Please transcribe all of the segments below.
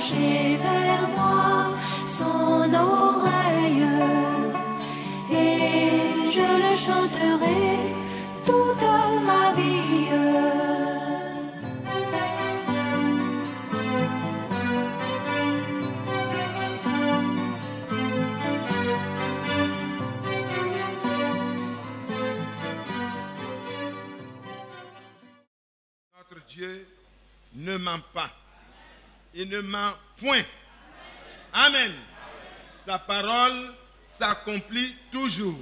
pencher vers moi son oreille, et je le chanterai toute ma vie. Notre Dieu ne ment pas. Il ne ment point. Amen. Sa parole s'accomplit toujours.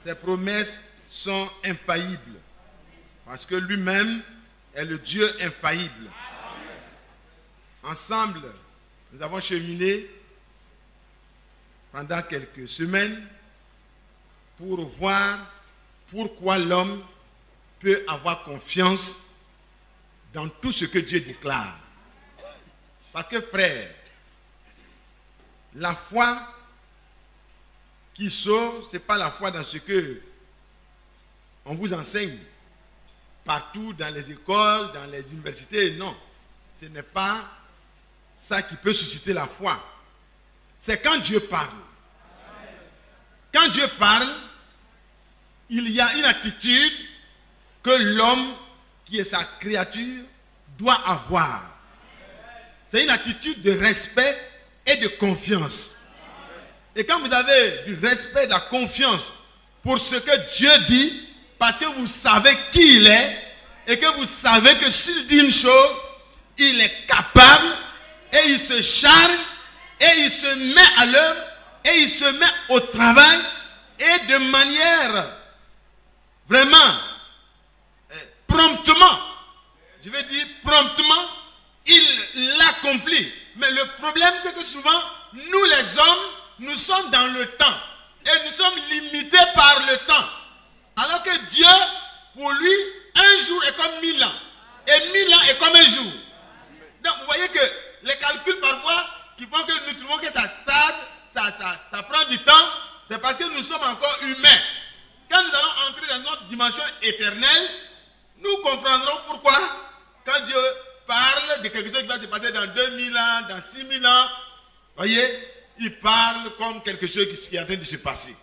Ses promesses sont infaillibles. Parce que lui-même est le Dieu infaillible. Ensemble, nous avons cheminé pendant quelques semaines pour voir pourquoi l'homme peut avoir confiance dans tout ce que Dieu déclare. Parce que frère, la foi qui sauve, ce n'est pas la foi dans ce que on vous enseigne partout dans les écoles, dans les universités. Non, ce n'est pas ça qui peut susciter la foi. C'est quand Dieu parle. Quand Dieu parle, il y a une attitude que l'homme qui est sa créature doit avoir. C'est une attitude de respect et de confiance. Et quand vous avez du respect et de la confiance pour ce que Dieu dit, parce que vous savez qui il est, et que vous savez que s'il dit une chose, il est capable, et il se charge, et il se met à l'œuvre, et il se met au travail, et de manière vraiment promptement, je vais dire promptement, il l'accomplit. Mais le problème, c'est que souvent, nous les hommes, nous sommes dans le temps. Et nous sommes limités par le temps. Alors que Dieu, pour lui, un jour est comme 1000 ans. Et 1000 ans est comme un jour. Donc, vous voyez que les calculs parfois, qui font que nous trouvons que ça tarde, ça prend du temps, c'est parce que nous sommes encore humains. Quand nous allons entrer dans notre dimension éternelle, nous comprendrons pourquoi, quand Dieu parle de quelque chose qui va se passer dans 2000 ans, dans 6000 ans, voyez, il parle comme quelque chose qui est en train de se passer.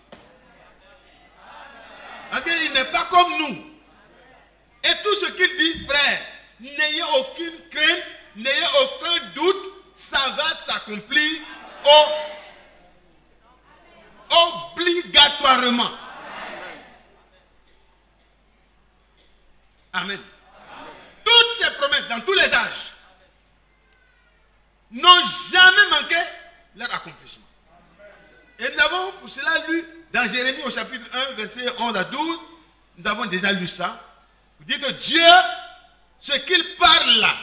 Parce qu'il n'est pas comme nous. Et tout ce qu'il dit, frère, n'ayez aucune crainte, n'ayez aucun doute, ça va s'accomplir obligatoirement. Amen. Toutes ces promesses dans tous les âges n'ont jamais manqué leur accomplissement. Et nous avons pour cela lu dans Jérémie au chapitre 1, verset 11 à 12, nous avons déjà lu ça. Vous dites que Dieu, ce qu'il parle là,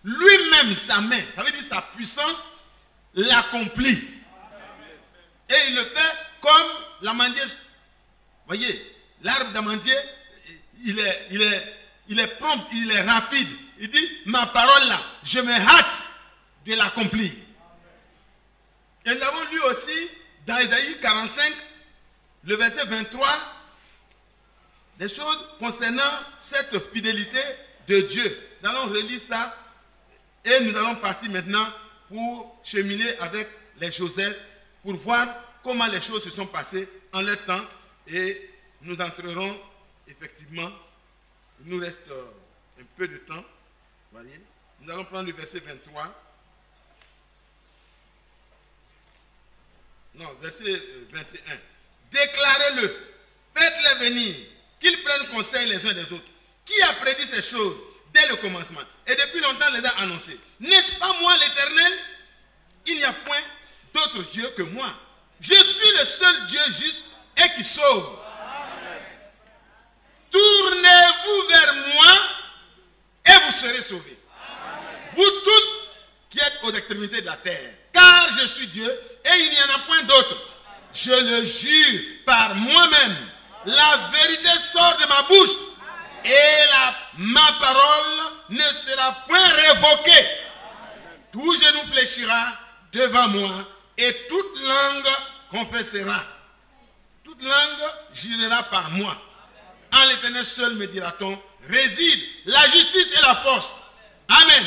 lui-même, sa main, ça veut dire sa puissance, l'accomplit. Et il le fait comme l'amandier. Voyez, l'arbre d'amandier, il est prompt, il est rapide. Il dit, ma parole là, je me hâte de l'accomplir. Et nous avons lu aussi dans Ésaïe 45, le verset 23, des choses concernant cette fidélité de Dieu. Nous allons relire ça et nous allons partir maintenant pour cheminer avec les Joseph pour voir comment les choses se sont passées en leur temps et nous entrerons effectivement, il nous reste un peu de temps, voyez. Nous allons prendre le verset 23. Non, verset 21. Déclarez-le, faites-les venir, qu'ils prennent conseil les uns des autres. Qui a prédit ces choses dès le commencement et depuis longtemps les a annoncées? N'est-ce pas moi l'Éternel? Il n'y a point d'autre Dieu que moi. Je suis le seul Dieu juste et qui sauve. Tournez-vous vers moi et vous serez sauvés. Vous tous qui êtes aux extrémités de la terre. Car je suis Dieu et il n'y en a point d'autre. Je le jure par moi-même. La vérité sort de ma bouche et ma parole ne sera point révoquée. Tout genou fléchira devant moi et toute langue confessera. Toute langue jurera par moi. En l'Éternel seul, me dira-t-on, réside la justice et la force. Amen.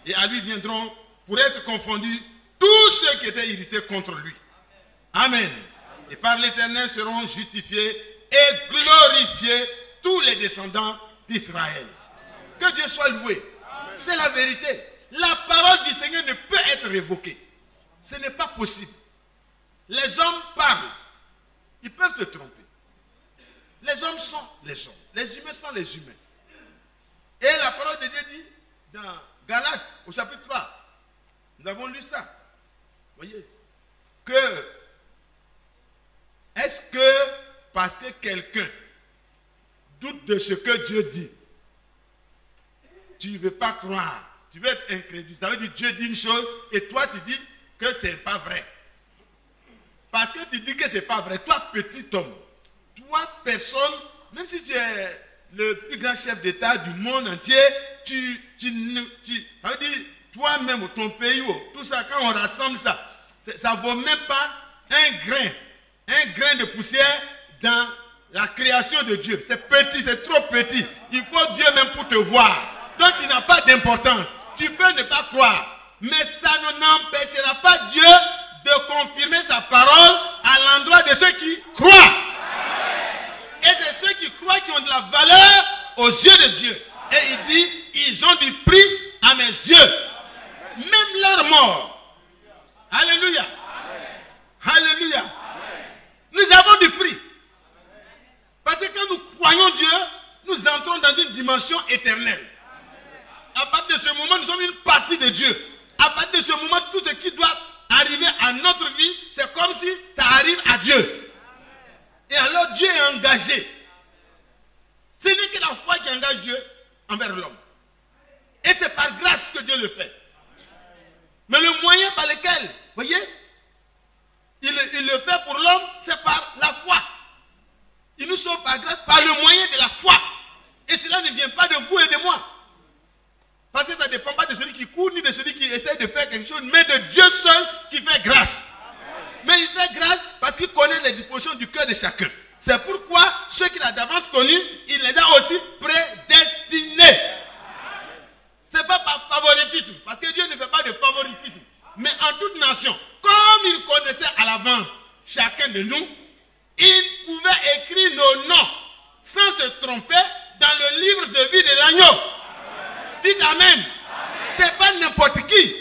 Et à lui viendront pour être confondus tous ceux qui étaient irrités contre lui. Amen. Et par l'Éternel seront justifiés et glorifiés tous les descendants d'Israël. Que Dieu soit loué. C'est la vérité. La parole du Seigneur ne peut être révoquée. Ce n'est pas possible. Les hommes parlent. Ils peuvent se tromper. Les hommes sont les hommes. Les humains sont les humains. Et la parole de Dieu dit dans Galates, au chapitre 3, nous avons lu ça. Vous voyez, que est-ce que parce que quelqu'un doute de ce que Dieu dit, tu ne veux pas croire, tu veux être incrédule. Ça veut dire que Dieu dit une chose et toi tu dis que ce n'est pas vrai. Parce que tu dis que ce n'est pas vrai. Toi, petit homme, toi, personne, même si tu es le plus grand chef d'État du monde entier, ça veut dire, toi-même, ton pays, tout ça, quand on rassemble ça, ça ne vaut même pas un grain de poussière dans la création de Dieu. C'est petit, c'est trop petit. Il faut Dieu même pour te voir. Donc, il n'a pas d'importance. Tu peux ne pas croire. Mais ça n'empêchera pas Dieu de confirmer sa parole à l'endroit de ceux qui croient. Et de ceux qui croient qui ont de la valeur aux yeux de Dieu. Et il dit, ils ont du prix à mes yeux. Même leur mort. Alléluia. Alléluia. Nous avons du prix. Parce que quand nous croyons Dieu, nous entrons dans une dimension éternelle. À partir de ce moment, nous sommes une partie de Dieu. À partir de ce moment, tout ce qui doit arriver à notre vie, c'est comme si ça arrive à Dieu. Et alors Dieu est engagé. Ce n'est que la foi qui engage Dieu envers l'homme. Et c'est par grâce que Dieu le fait. Mais le moyen par lequel, vous voyez, il le fait pour l'homme, c'est par la foi. Il nous sauve par grâce, par le moyen de la foi. Et cela ne vient pas de vous et de moi. Parce que ça ne dépend pas de celui qui court, ni de celui qui essaie de faire quelque chose, mais de Dieu seul qui fait grâce. Mais il fait grâce parce qu'il connaît les dispositions du cœur de chacun. C'est pourquoi ceux qu'il a d'avance connus, il les a aussi prédestinés. Ce n'est pas par favoritisme, parce que Dieu ne fait pas de favoritisme. Mais en toute nation, comme il connaissait à l'avance chacun de nous, il pouvait écrire nos noms sans se tromper dans le livre de vie de l'agneau. Dites Amen. Ce n'est pas n'importe qui.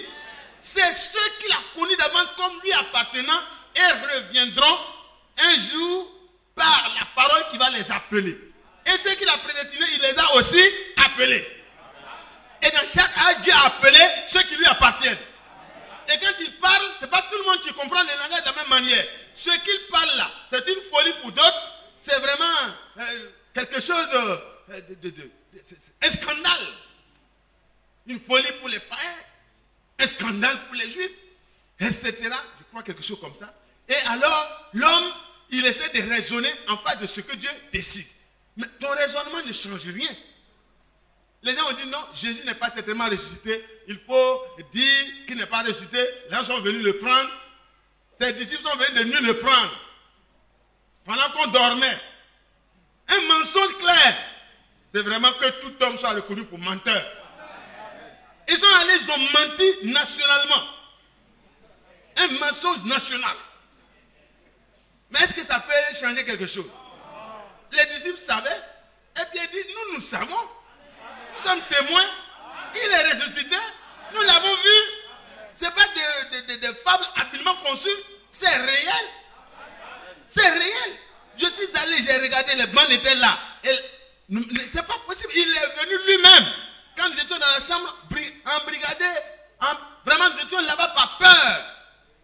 C'est ceux qu'il a connus d'avance comme lui appartenant et reviendront un jour par la parole qui va les appeler. Et ceux qu'il a prédestinés, il les a aussi appelés. Et dans chaque âge, Dieu a appelé ceux qui lui appartiennent. Et quand il parle, ce n'est pas tout le monde qui comprend le langage de la même manière. Ce qu'il parle là, c'est une folie pour d'autres. C'est vraiment quelque chose un scandale. Une folie pour les païens, un scandale pour les juifs, etc. Je crois quelque chose comme ça. Et alors, l'homme, il essaie de raisonner en face de ce que Dieu décide. Mais ton raisonnement ne change rien. Les gens ont dit non, Jésus n'est pas certainement ressuscité. Il faut dire qu'il n'est pas ressuscité. Les gens sont venus le prendre. Ses disciples sont venus de nuit le prendre. Pendant qu'on dormait. Un mensonge clair. C'est vraiment que tout homme soit reconnu pour menteur. Ils sont allés, ils ont menti nationalement. Un mensonge national. Mais est-ce que ça peut changer quelque chose? Les disciples savaient. Et puis ils disent, nous savons. Nous sommes témoins. Il est ressuscité. Nous l'avons vu. Ce n'est pas des fables habilement conçues. C'est réel. C'est réel. Je suis allé, j'ai regardé, les bancs étaient là. C'est pas possible. Il est venu lui-même. Quand nous étions dans la chambre, embrigadés, vraiment nous étions là-bas par peur.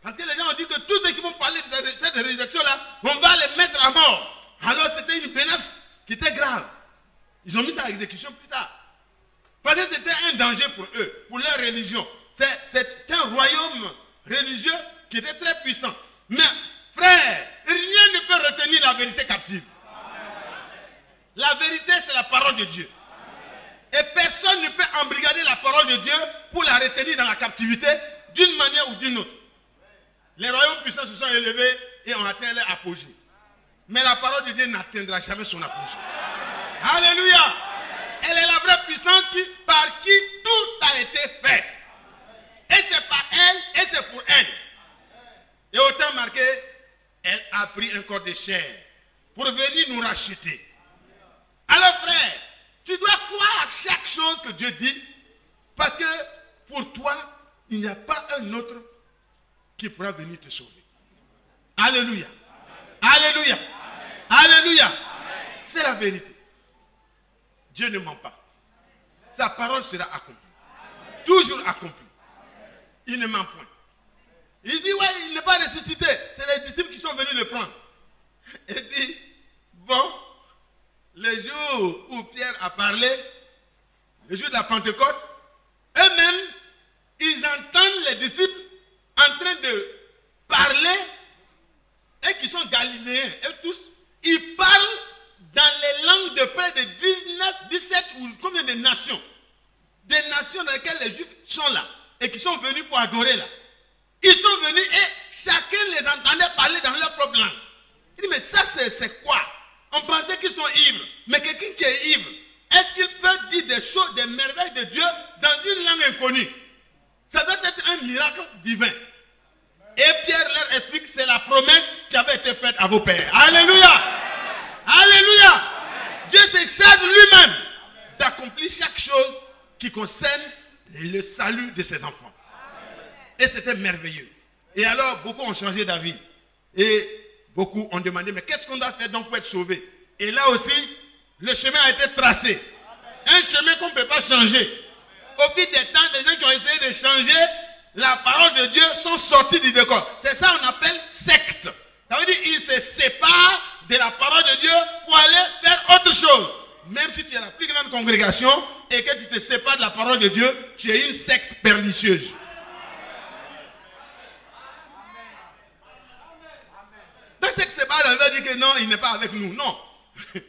Parce que les gens ont dit que tous ceux qui vont parler de cette résurrection-là, on va les mettre à mort. Alors c'était une menace qui était grave. Ils ont mis ça à exécution plus tard. Parce que c'était un danger pour eux, pour leur religion. C'est un royaume religieux qui était très puissant. Mais frère, rien ne peut retenir la vérité captive. La vérité, c'est la parole de Dieu. Et personne ne peut embrigader la parole de Dieu pour la retenir dans la captivité d'une manière ou d'une autre. Les royaumes puissants se sont élevés et ont atteint leur apogée. Mais la parole de Dieu n'atteindra jamais son apogée. Alléluia. Elle est la vraie puissance par qui tout a été fait. Et c'est par corps de chair pour venir nous racheter. Alors frère, tu dois croire à chaque chose que Dieu dit, parce que pour toi, il n'y a pas un autre qui pourra venir te sauver. Alléluia. Alléluia. Alléluia. C'est la vérité. Dieu ne ment pas. Sa parole sera accomplie. Toujours accomplie. Il ne ment point. Il dit, ouais, il n'est pas ressuscité. C'est les disciples qui sont venus le prendre. Et puis, bon, le jour où Pierre a parlé, le jour de la Pentecôte, eux-mêmes, ils entendent les disciples en train de parler, et qui sont galiléens, et tous, ils parlent dans les langues de près de 19, 17 ou combien de nations. Des nations dans lesquelles les Juifs sont là, et qui sont venus pour adorer là. Ils sont venus et chacun les entendait parler dans leur propre langue. Il dit, mais ça c'est quoi? On pensait qu'ils sont ivres. Mais quelqu'un qui est ivre, est-ce qu'il peut dire des choses, des merveilles de Dieu dans une langue inconnue? Ça doit être un miracle divin. Et Pierre leur explique que c'est la promesse qui avait été faite à vos pères. Alléluia! Alléluia! Dieu se charge lui-même d'accomplir chaque chose qui concerne le salut de ses enfants. Et c'était merveilleux. Et alors, beaucoup ont changé d'avis. Et beaucoup ont demandé, mais qu'est-ce qu'on doit faire donc pour être sauvé? Et là aussi, le chemin a été tracé. Un chemin qu'on ne peut pas changer. Au fil des temps, les gens qui ont essayé de changer la parole de Dieu sont sortis du décor. C'est ça qu'on appelle secte. Ça veut dire qu'ils se séparent de la parole de Dieu pour aller faire autre chose. Même si tu es la plus grande congrégation et que tu te sépares de la parole de Dieu, tu es une secte pernicieuse. Donc c'est que c'est pas, il va dire que non, il n'est pas avec nous. Non. Il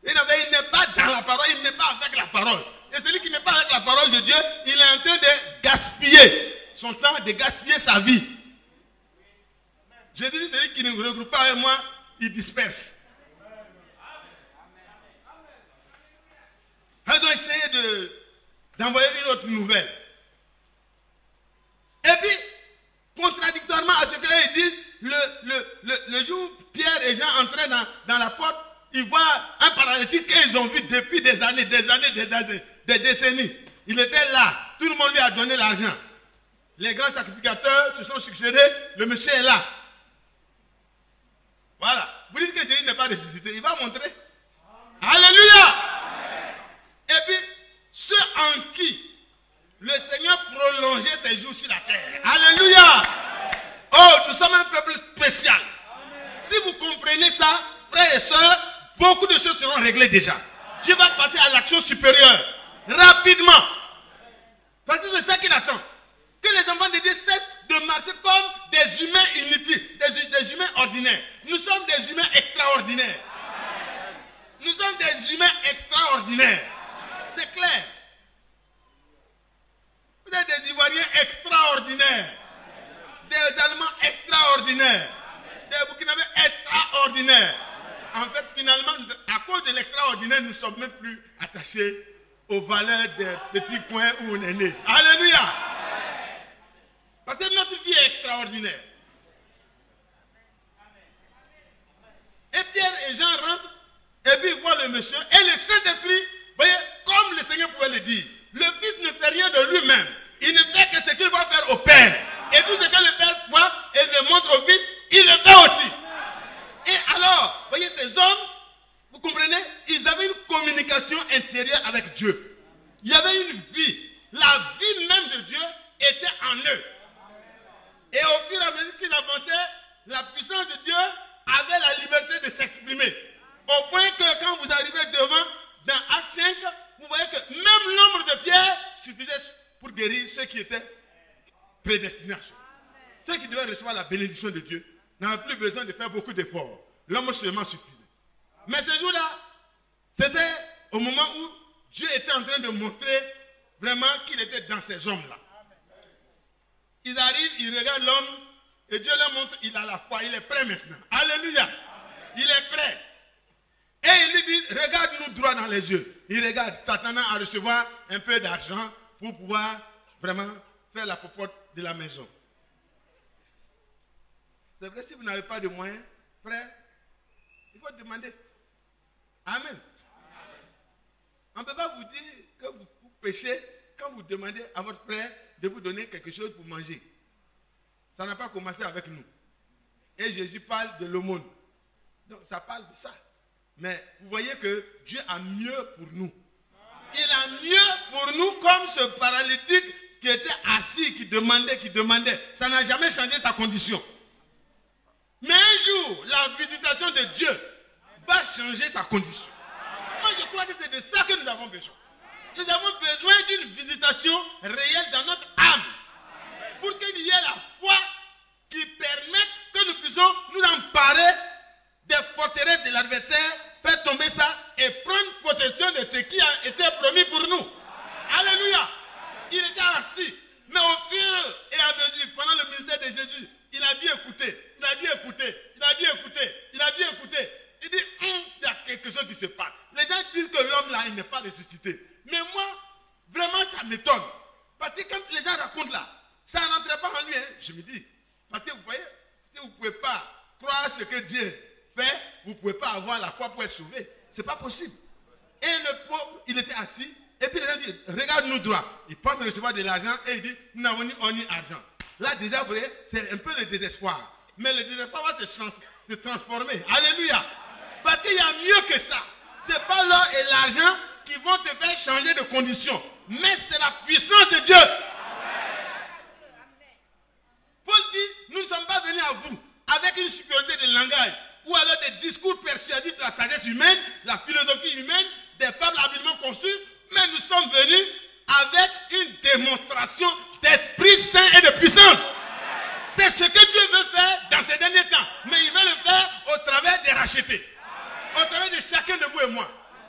n'est pas dans la parole, il n'est pas avec la parole. Et celui qui n'est pas avec la parole de Dieu, il est en train de gaspiller son temps, de gaspiller sa vie. J'ai dit, celui qui ne regroupe pas avec moi, il disperse. Ils ont essayé d'envoyer une autre nouvelle. Et puis, contradictoirement à ce qu'ils disent, le jour où Pierre et Jean entraient dans la porte, ils voient un paralytique qu'ils ont vu depuis des années, des décennies. Il était là. Tout le monde lui a donné l'argent. Les grands sacrificateurs se sont succédés. Le monsieur est là. Voilà. Vous dites que Jésus n'est pas ressuscité. Il va montrer. Alléluia. Et puis, ceux en qui le Seigneur prolongeait ses jours sur la terre. Alléluia. Oh, nous sommes un peuple spécial. Si vous comprenez ça, frères et sœurs, beaucoup de choses seront réglées déjà. Dieu va passer à l'action supérieure. Rapidement. Parce que c'est ça qu'il attend. Que les enfants de Dieu cessent de marcher comme des humains inutiles, des humains ordinaires. Nous sommes des humains extraordinaires. Nous sommes des humains extraordinaires. C'est clair. Vous êtes des Ivoiriens extraordinaires. Des Allemands extraordinaires. Des Burkinabés extraordinaires. En fait, finalement, à cause de l'extraordinaire, nous ne sommes même plus attachés aux valeurs des petits coins où on est né. Alléluia. Parce que notre vie est extraordinaire. Et Pierre et Jean rentrent, et puis ils voient le monsieur, et le Saint-Esprit, voyez, comme le Seigneur pouvait le dire, le Fils ne fait rien de lui-même. Il ne fait que ce qu'il va faire au Père. Et tout ce que le Père voit et le montre au Fils, il le fait aussi. Et alors, voyez, ces hommes, vous comprenez, ils avaient une communication intérieure avec Dieu. Il y avait une vie. La vie même de Dieu était en eux. Et au fur et à mesure qu'ils avançaient, la puissance de Dieu avait la liberté de s'exprimer. Au point que quand vous arrivez devant, dans Acte 5, vous voyez que même l'ombre de Pierre suffisait pour guérir ceux qui étaient prédestinés. Ceux qui devaient recevoir la bénédiction de Dieu n'avaient plus besoin de faire beaucoup d'efforts. L'homme seulement suffisait. Mais ce jour-là, c'était au moment où Dieu était en train de montrer vraiment qu'il était dans ces hommes-là. Ils arrivent, ils regardent l'homme et Dieu leur montre qu'il a la foi, il est prêt maintenant. Alléluia. Il est prêt. Et il lui dit, regarde-nous droit dans les yeux. Il regarde, s'attendant à recevoir un peu d'argent pour pouvoir vraiment faire la popote de la maison. C'est vrai, si vous n'avez pas de moyens, frère, il faut demander. Amen. On ne peut pas vous dire que vous péchez quand vous demandez à votre frère de vous donner quelque chose pour manger. Ça n'a pas commencé avec nous. Et Jésus parle de l'aumône. Donc ça parle de ça. Mais vous voyez que Dieu a mieux pour nous. Il a mieux pour nous comme ce paralytique qui était assis, qui demandait. Ça n'a jamais changé sa condition. Mais un jour, la visitation de Dieu va changer sa condition. Moi, je crois que c'est de ça que nous avons besoin. Nous avons besoin d'une visitation réelle dans notre âme. Pour qu'il y ait la foi qui permette que nous puissions nous emparer des forteresses de l'adversaire, faire tomber ça et prendre possession de ce qui a été promis pour nous. Alléluia. Il était assis. Mais au fur et à mesure, pendant le ministère de Jésus, il a dû écouter. Il dit, il y a quelque chose qui se passe. Les gens disent que l'homme là, il n'est pas ressuscité. Mais moi, vraiment, ça m'étonne. Parce que quand les gens racontent là, ça n'entrait pas en lui. Hein. Je me dis, parce que vous voyez, si vous ne pouvez pas croire ce que Dieu fait, vous ne pouvez pas avoir la foi pour être sauvé. Ce n'est pas possible. Et le pauvre, il était assis. Et puis les gens disent, regarde-nous droit. Il pense recevoir de l'argent et il dit, nous n'avons ni argent. Là déjà, vous voyez, c'est un peu le désespoir. Mais le désespoir va se transformer. Alléluia. Parce qu'il y a mieux que ça. Ce n'est pas l'or et l'argent qui vont te faire changer de condition. Mais c'est la puissance de Dieu. Paul dit, nous ne sommes pas venus à vous avec une supériorité de langage ou alors des discours persuasifs de la sagesse humaine, la philosophie humaine, des fables habilement conçues, mais nous sommes venus avec une démonstration d'Esprit Saint et de puissance. C'est ce que Dieu veut faire dans ces derniers temps. Mais il veut le faire au travers des rachetés. Au travers de chacun de vous et moi.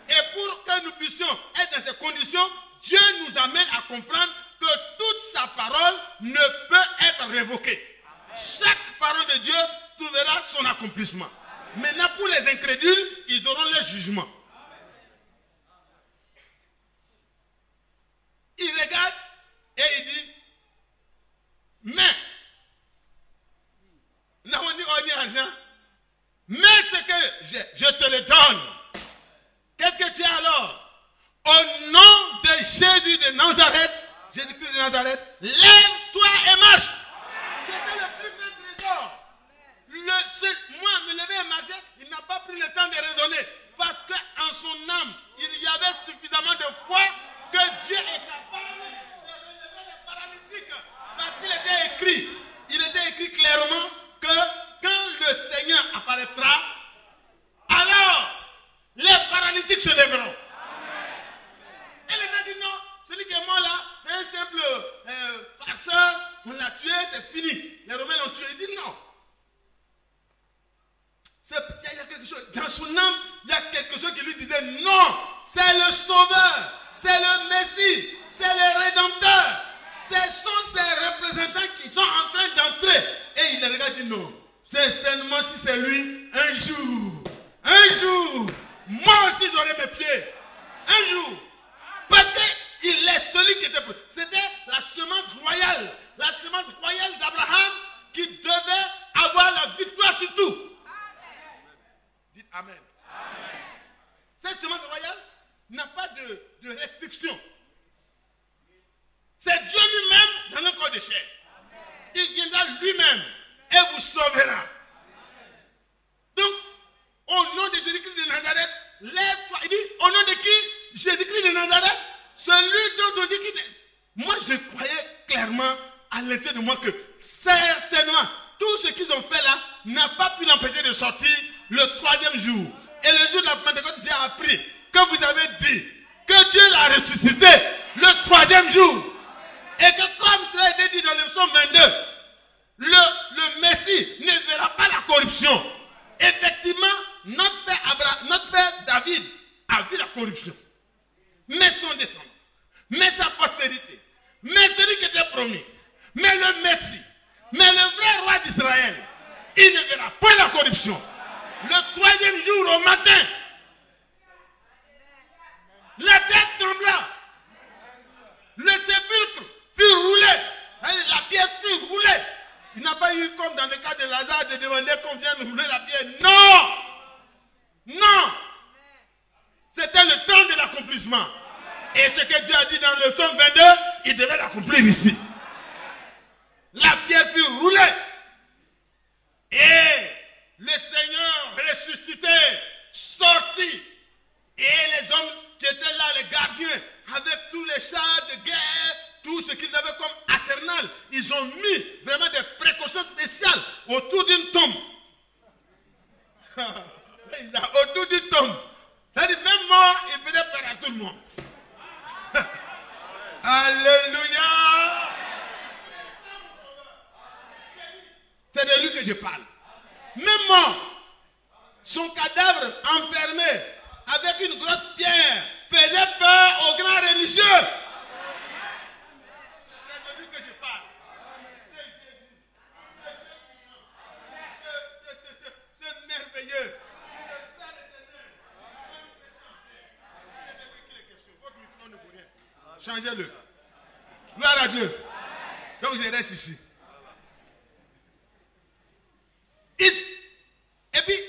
Et pour que nous puissions être dans ces conditions, Dieu nous amène à comprendre que toute sa parole ne peut être révoquée. Chaque parole de Dieu trouvera son accomplissement. Maintenant, pour les incrédules, ils auront leur jugement. Il regarde et il dit, mais, nous n'avons ni argent, mais ce que je te le donne. Qu'est-ce que tu as alors? Au nom de Jésus de Nazareth, Jésus-Christ de Nazareth, lève-toi et marche. C'était le plus grand trésor. Moi, me lever et marcher, il n'a pas pris le temps de raisonner. Parce qu'en son âme, il y avait suffisamment de foi que Dieu est capable de relever les paralytiques. Parce qu'il était écrit clairement que quand le Seigneur apparaîtra, alors les paralytiques se lèveront. Et les gens disent non, celui qui est mort là, c'est un simple farceur, on l'a tué, c'est fini. Les Romains l'ont tué. Il dit non. Il y a quelque chose, dans son âme, il y a quelque chose qui lui disait non, c'est le Sauveur, c'est le Messie, c'est le Rédempteur. Ce sont ces représentants qui sont en train d'entrer. Et il les regarde et dit non, certainement si c'est lui, un jour, moi aussi j'aurai mes pieds. Un jour. Parce qu'il est celui qui était prêt. C'était la semence royale d'Abraham qui devait avoir la victoire sur tout. Dites Amen. Amen. Cette semence royale n'a pas de restriction. C'est Dieu lui-même dans un corps de chair. Amen. Il viendra lui-même et vous sauvera. Donc, au nom de Jésus-Christ de Nazareth, lève-toi. Il dit, au nom de qui? Jésus-Christ de Nazareth. Celui dont on dit qu'il est. Moi, je croyais clairement à l'intérieur de moi que certainement, tout ce qu'ils ont fait là n'a pas pu l'empêcher de sortir le 3e jour. Et le jour de la Pentecôte, j'ai appris que vous avez dit que Dieu l'a ressuscité le 3e jour. Et que comme cela a été dit dans le psaume 22, le Messie ne verra pas la corruption. Effectivement, notre père David a vu la corruption. Mais son descendant, mais sa postérité, mais celui qui était promis, mais le Messie, mais le vrai roi d'Israël, il ne verra pas la corruption. Le 3e jour au matin, la tête trembla, le sépulcre fut roulé, la pièce fut roulée. Il n'a pas eu comme dans le cas de Lazare de demander qu'on vienne rouler la pierre. Non! accomplissement. Et ce que Dieu a dit dans le psaume 22, il devait l'accomplir ici. La pierre fut roulée. Et le Seigneur ressuscité, sorti. Et les hommes qui étaient là, les gardiens, avec tous les chars de guerre, tout ce qu'ils avaient comme arsenal, ils ont mis vraiment des précautions spéciales autour d'une tombe. Autour d'une tombe. C'est-à-dire, même mort, il faisait peur à tout le monde. Alléluia. C'est de lui que je parle. Même mort, son cadavre enfermé avec une grosse pierre faisait peur aux grands religieux. C'est de lui que je parle. C'est merveilleux. Changez-le. Gloire à Dieu. Donc je reste ici. Et puis,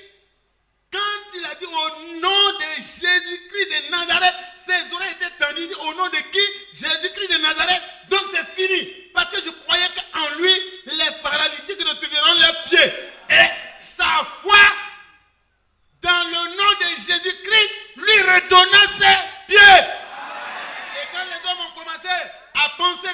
quand il a dit au nom de Jésus-Christ de Nazareth, ses oreilles étaient tendues. Au nom de qui? Jésus-Christ de Nazareth. Donc c'est fini. Parce que je croyais qu'en lui, les paralytiques retrouveront leurs pieds. Et sa foi dans le nom de Jésus-Christ lui redonna ses pieds. Et quand les hommes ont commencé à penser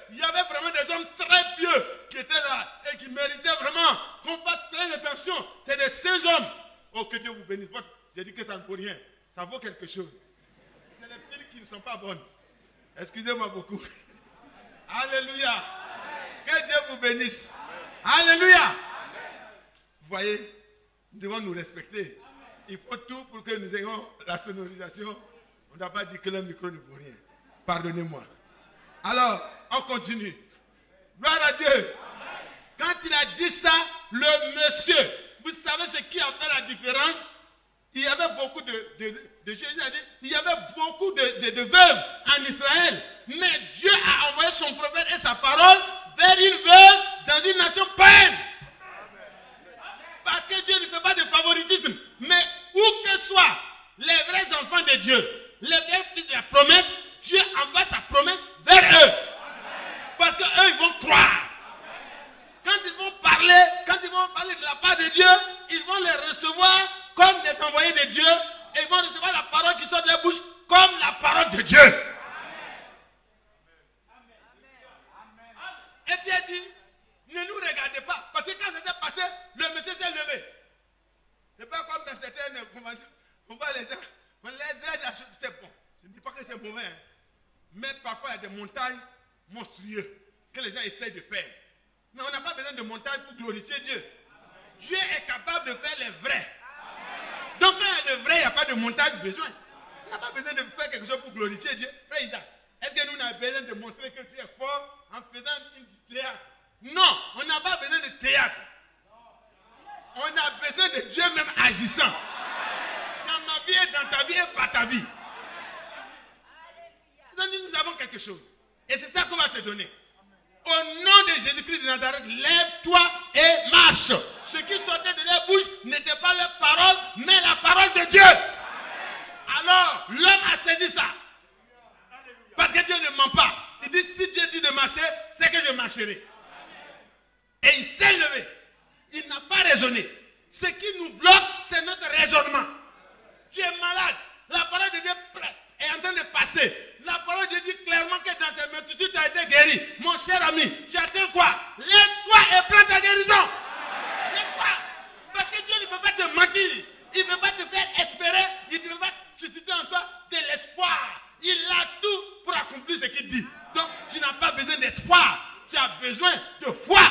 qu'il y avait vraiment des hommes très pieux qui étaient là et qui méritaient vraiment qu'on fasse très attention, c'est de ces hommes. Oh, que Dieu vous bénisse. J'ai dit que ça ne vaut rien. Ça vaut quelque chose. C'est les piles qui ne sont pas bonnes. Excusez-moi beaucoup. Alléluia. Que Dieu vous bénisse. Alléluia. Vous voyez, nous devons nous respecter. Il faut tout pour que nous ayons la sonorisation. On n'a pas dit que le micro ne vaut rien. Pardonnez-moi. Alors, on continue. Gloire à Dieu. Quand il a dit ça, le monsieur, vous savez ce qui a fait la différence? Il y avait beaucoup de Jésus a dit, il y avait beaucoup de veuves en Israël. Mais Dieu a envoyé son prophète et sa parole vers une veuve dans une nation païenne. Parce que Dieu ne fait pas de favoritisme. Mais où que soient les vrais enfants de Dieu, les vrais fils de la promesse, Dieu envoie sa promesse vers eux. Parce qu'eux, ils vont croire. Quand ils vont parler de la part de Dieu, ils vont les recevoir comme des envoyés de Dieu. Et ils vont recevoir la parole qui sort de leur bouche comme la parole de Dieu. Et puis il dit, ne nous regardez pas. Parce que quand c'était passé, le monsieur s'est levé. C'est pas comme dans certaines conventions. On voit les gens, on les aide, c'est bon. Je ne dis pas que c'est mauvais. Hein. Mais parfois il y a des montagnes monstrueuses que les gens essayent de faire. Mais on n'a pas besoin de montagnes pour glorifier Dieu. Dieu est capable de faire les vrais. Donc quand il y a le vrai, il n'y a pas de montagne besoin. On n'a pas besoin de faire quelque chose pour glorifier Dieu. Frère Isaac, est-ce que nous avons besoin de montrer que tu es fort en faisant du théâtre? Non, on n'a pas besoin de théâtre. On a besoin de Dieu même agissant. Dans ma vie et dans ta vie et par ta vie. Nous avons quelque chose. Et c'est ça qu'on va te donner. Au nom de Jésus-Christ de Nazareth, lève-toi et marche. Ce qui sortait de leur bouche n'était pas leur parole, mais la parole de Dieu. Alors, l'homme a saisi ça. Parce que Dieu ne ment pas. Il dit, si Dieu dit de marcher, c'est que je marcherai. Et il s'est levé. Il n'a pas raisonné. Ce qui nous bloque, c'est notre raisonnement. Tu es malade. La parole de Dieu est en train de passer. La parole de Dieu dit clairement que dans cette multitude, tu as été guéri. Mon cher ami, tu atteins quoi? Lève-toi et prends ta guérison. Lève-toi. Parce que Dieu ne peut pas te mentir. Il ne peut pas te faire espérer. Il ne peut pas susciter en toi de l'espoir. Il a tout pour accomplir ce qu'il dit. Donc, tu n'as pas besoin d'espoir. Tu as besoin de foi.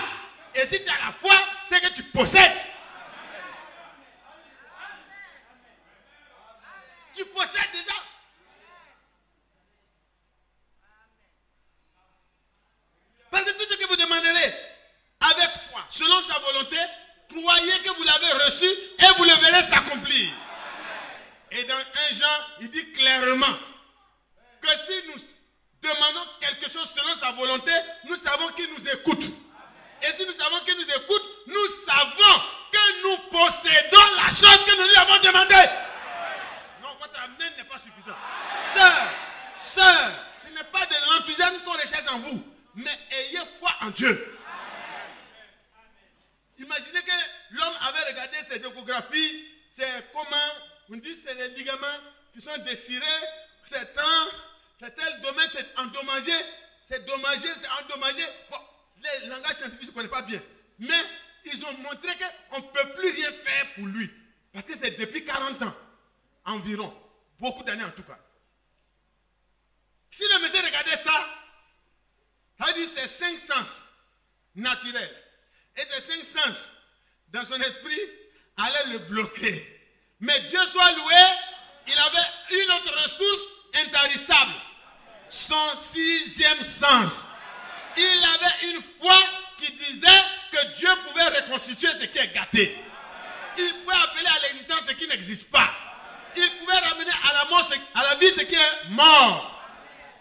Et si tu as la foi, c'est que tu possèdes. Tu possèdes déjà. Parce que tout ce que vous demanderez avec foi, selon sa volonté, croyez que vous l'avez reçu et vous le verrez s'accomplir. Et dans 1 Jean, il dit clairement que si nous demandons quelque chose selon sa volonté, nous savons qu'il nous écoute. Et si nous savons qu'il nous écoute, nous savons que nous possédons la chose que nous lui avons demandée. Non, votre amen n'est pas suffisant. Sœur, personne qu'on recherche en vous. Mais ayez foi en Dieu. Imaginez que l'homme avait regardé ses échographies, c'est comment, on dit c'est les ligaments qui sont déchirés, c'est tel domaine, c'est endommagé, c'est endommagé. Bon, les langages scientifiques, je ne connais pas bien. Mais ils ont montré qu'on ne peut plus rien faire pour lui. Parce que c'est depuis 40 ans environ. Beaucoup d'années en tout cas. Si le monsieur regardait ça, ça veut dire c'est 5 sens naturels. Et ces 5 sens, dans son esprit, allaient le bloquer. Mais Dieu soit loué, il avait une autre ressource intarissable. Son 6e sens. Il avait une foi qui disait que Dieu pouvait reconstituer ce qui est gâté. Il pouvait appeler à l'existence ce qui n'existe pas. Il pouvait ramener à la mort, à la vie ce qui est mort.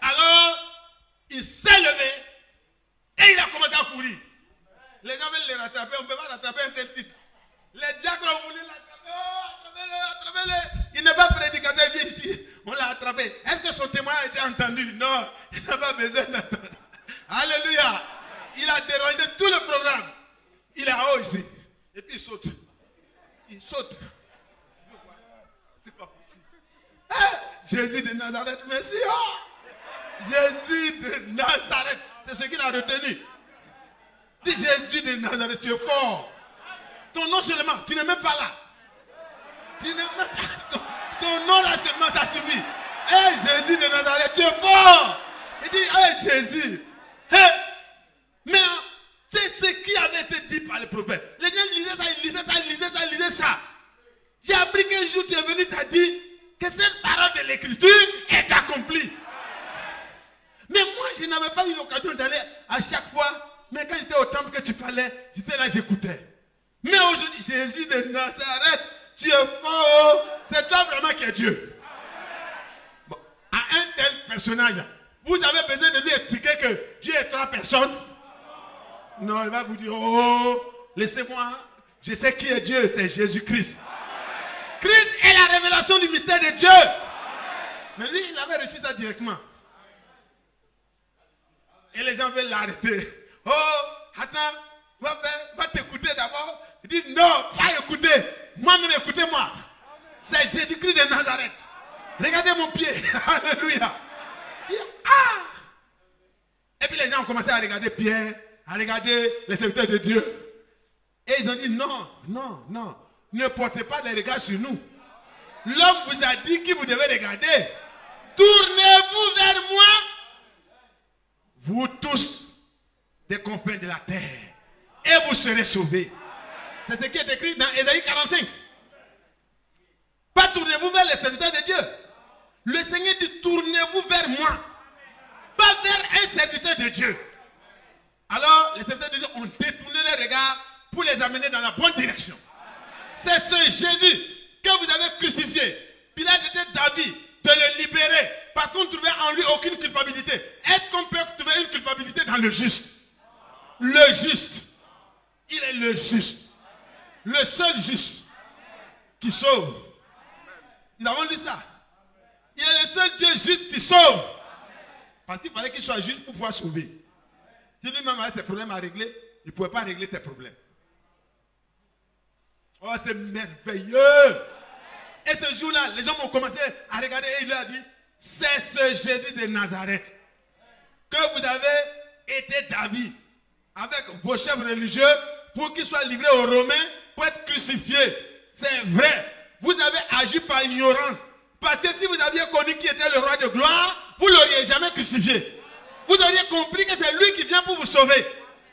Alors, il s'est levé et il a commencé à courir. Les gens veulent les rattraper, on ne peut pas rattraper un tel type. Les diacres ont voulu l'attraper, attrapez-le. Il n'est pas prédicateur, il vient ici. On l'a attrapé. Est-ce que son témoignage a été entendu? Non, il n'a pas besoin d'entendre. Alléluia. Il a dérangé tout le programme. Il est en haut ici. Et puis il saute. Il saute. C'est pas possible. Jésus de Nazareth, merci. Jésus de Nazareth. C'est ce qu'il a retenu. Dis Jésus de Nazareth, tu es fort. Ton nom seulement, tu n'es même pas là. Tu n'es même pas. Ton nom là seulement, ça suffit. Jésus de Nazareth, tu es fort. Il dit, Jésus. Mais c'est ce qui avait été dit par le prophète. Les gens lisaient ça. J'ai appris qu'un jour tu es venu, tu as dit que cette parole de l'écriture est accomplie. Mais moi, je n'avais pas eu l'occasion d'aller à chaque fois. Mais quand j'étais au temple que tu parlais, j'étais là, j'écoutais. Mais aujourd'hui, Jésus de Nazareth, tu es fort. C'est toi vraiment qui es Dieu. Bon, à un tel personnage, vous avez besoin de lui expliquer que Dieu est 3 personnes. Non, il va vous dire, laissez-moi, je sais qui est Dieu, c'est Jésus-Christ. Christ est la révélation du mystère de Dieu. Mais lui, il avait reçu ça directement. Et les gens veulent l'arrêter. Attends, va t'écouter d'abord. Il dit, non, pas écouter. Moi-même, écoutez-moi. C'est Jésus-Christ de Nazareth. Regardez mon pied. Alléluia. Et puis les gens ont commencé à regarder Pierre, à regarder les serviteurs de Dieu. Et ils ont dit, non, ne portez pas les regards sur nous. L'homme vous a dit qui vous devez regarder. Tournez-vous vers moi. Vous tous des confins de la terre. Et vous serez sauvés. C'est ce qui est écrit dans Ésaïe 45. Pas tournez-vous vers les serviteurs de Dieu. Le Seigneur dit tournez-vous vers moi. Pas vers un serviteur de Dieu. Alors les serviteurs de Dieu ont détourné les regards pour les amener dans la bonne direction. C'est ce Jésus que vous avez crucifié. Pilate était d'avis de le libérer parce qu'on ne trouvait en lui aucune culpabilité. Est-ce qu'on peut trouver une culpabilité dans le juste? Le juste. Il est le juste. Le seul juste qui sauve. Nous avons lu ça. Il est le seul Dieu juste qui sauve. Parce qu'il fallait qu'il soit juste pour pouvoir sauver. Si lui-même avait ses problèmes à régler, il ne pouvait pas régler tes problèmes. Oh, c'est merveilleux. Et ce jour-là, les gens ont commencé à regarder et il leur a dit, c'est ce Jésus de Nazareth que vous avez été d'avis avec vos chefs religieux pour qu'il soit livré aux Romains pour être crucifié. C'est vrai. Vous avez agi par ignorance. Parce que si vous aviez connu qui était le roi de gloire, vous ne l'auriez jamais crucifié. Vous auriez compris que c'est lui qui vient pour vous sauver.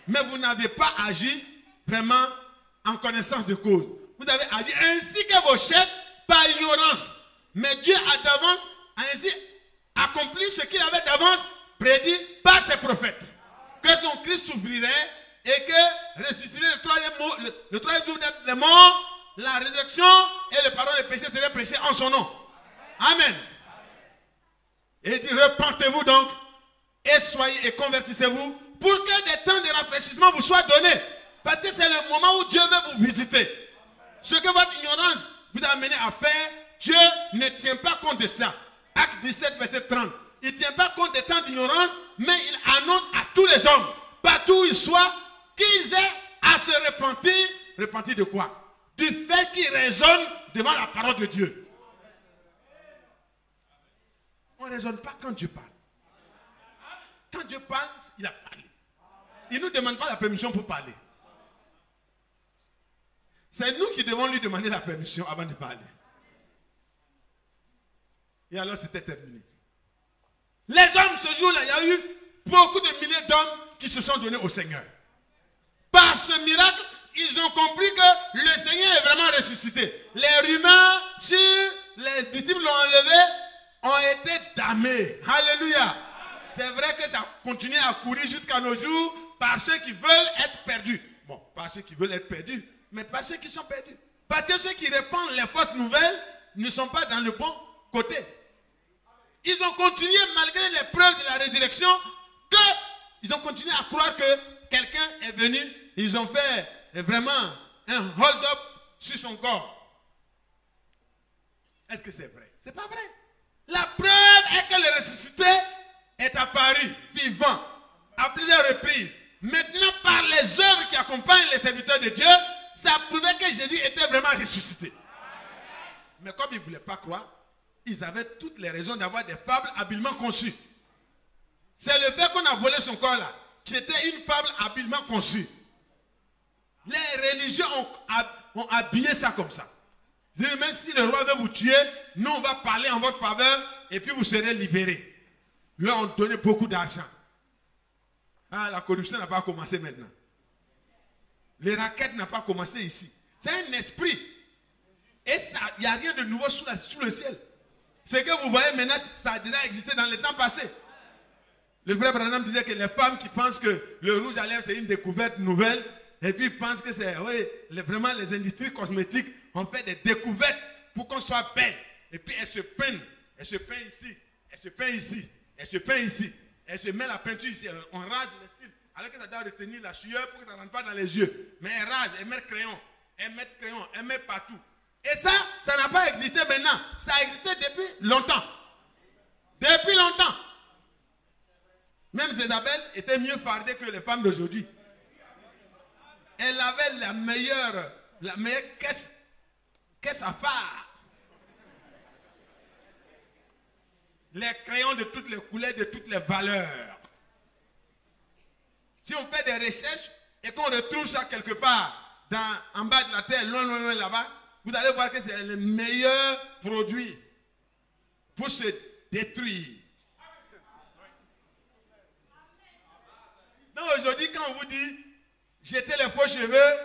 Mais vous n'avez pas agi vraiment en connaissance de cause. Vous avez agi ainsi que vos chefs par ignorance. Mais Dieu a d'avance ainsi accompli ce qu'il avait d'avance prédit par ses prophètes. Que son Christ s'ouvrirait et que ressuscité le troisième jour d'être les morts, la résurrection et le pardon des péchés seraient prêchés en son nom. Amen. Et il dit, repentez-vous donc et convertissez-vous pour que des temps de rafraîchissement vous soient donnés. Parce que c'est le moment où Dieu veut vous visiter. Ce que votre ignorance vous a amené à faire, Dieu ne tient pas compte de ça. Acte 17, verset 30. Il ne tient pas compte des temps d'ignorance mais il annonce à tous les hommes, partout où ils soient, qu'ils aient à se repentir. Repentir de quoi? Du fait qu'ils raisonnent devant la parole de Dieu. On ne raisonne pas quand Dieu parle. Quand Dieu parle, il a parlé. Il ne nous demande pas la permission pour parler. C'est nous qui devons lui demander la permission avant de parler. Et alors c'était terminé. Les hommes, ce jour-là, il y a eu beaucoup de milliers d'hommes qui se sont donnés au Seigneur. Par ce miracle, ils ont compris que le Seigneur est vraiment ressuscité. Les rumeurs sur les disciples l'ont enlevé ont été damnés. Alléluia. C'est vrai que ça continue à courir jusqu'à nos jours par ceux qui veulent être perdus. Bon, pas ceux qui veulent être perdus, mais pas ceux qui sont perdus. Parce que ceux qui répandent les fausses nouvelles ne sont pas dans le bon côté. Ils ont continué, malgré les preuves de la résurrection, ils ont continué à croire que quelqu'un est venu. Ils ont fait vraiment un hold-up sur son corps. Est-ce que c'est vrai? C'est pas vrai. La preuve est que le ressuscité est apparu vivant à plusieurs reprises. Maintenant, par les œuvres qui accompagnent les serviteurs de Dieu, ça prouvait que Jésus était vraiment ressuscité. Mais comme ils ne voulaient pas croire, ils avaient toutes les raisons d'avoir des fables habilement conçues. C'est le fait qu'on a volé son corps là, qui était une fable habilement conçue. Les religieux ont habillé ça comme ça. Ils disent, même si le roi veut vous tuer, nous on va parler en votre faveur et puis vous serez libérés. Ils leur ont donné beaucoup d'argent. Ah, la corruption n'a pas commencé maintenant. Les raquettes n'ont pas commencé ici. C'est un esprit. Et il n'y a rien de nouveau sous le ciel. Ce que vous voyez maintenant, ça a déjà existé dans le temps passé. Le frère Branham disait que les femmes qui pensent que le rouge à lèvres c'est une découverte nouvelle, et puis ils pensent que c'est vraiment les industries cosmétiques ont fait des découvertes pour qu'on soit belle. Et puis elles se peignent. Elles se peignent ici. Elles se peignent ici. Elles se peignent ici. Elles se mettent la peinture ici. On rase les cils. Alors que ça doit retenir la sueur pour que ça ne rentre pas dans les yeux. Mais elles rasent, elles mettent crayon. Elles mettent crayon, elles mettent partout. Et ça n'a pas existé maintenant. Ça a existé depuis longtemps. Depuis longtemps. Même Isabelle était mieux fardée que les femmes d'aujourd'hui. Elle avait la meilleure caisse à phare. Les crayons de toutes les couleurs, de toutes les valeurs. Si on fait des recherches et qu'on retrouve ça quelque part en bas de la terre, loin, loin, loin là-bas, vous allez voir que c'est le meilleur produit pour se détruire. Donc aujourd'hui, quand on vous dit jeter les faux cheveux,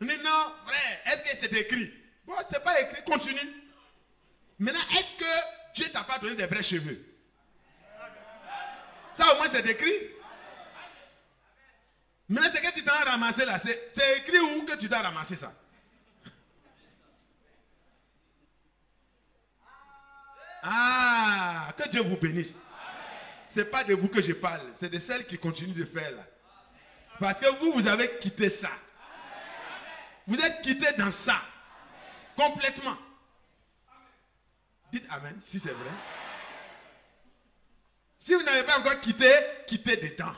on dit non, frère, est-ce que c'est écrit? Bon, c'est pas écrit, continue. Maintenant, est-ce que Dieu t'a pas donné des vrais cheveux? Ça au moins c'est écrit. Maintenant, c'est que tu t'en as ramassé là. C'est écrit où que tu dois ramasser ça? Ah, que Dieu vous bénisse. Ce n'est pas de vous que je parle, c'est de celles qui continuent de faire là. Parce que vous avez quitté ça. Vous êtes quitté dans ça. Complètement. Dites Amen, si c'est vrai. Si vous n'avez pas encore quitté, quittez dedans.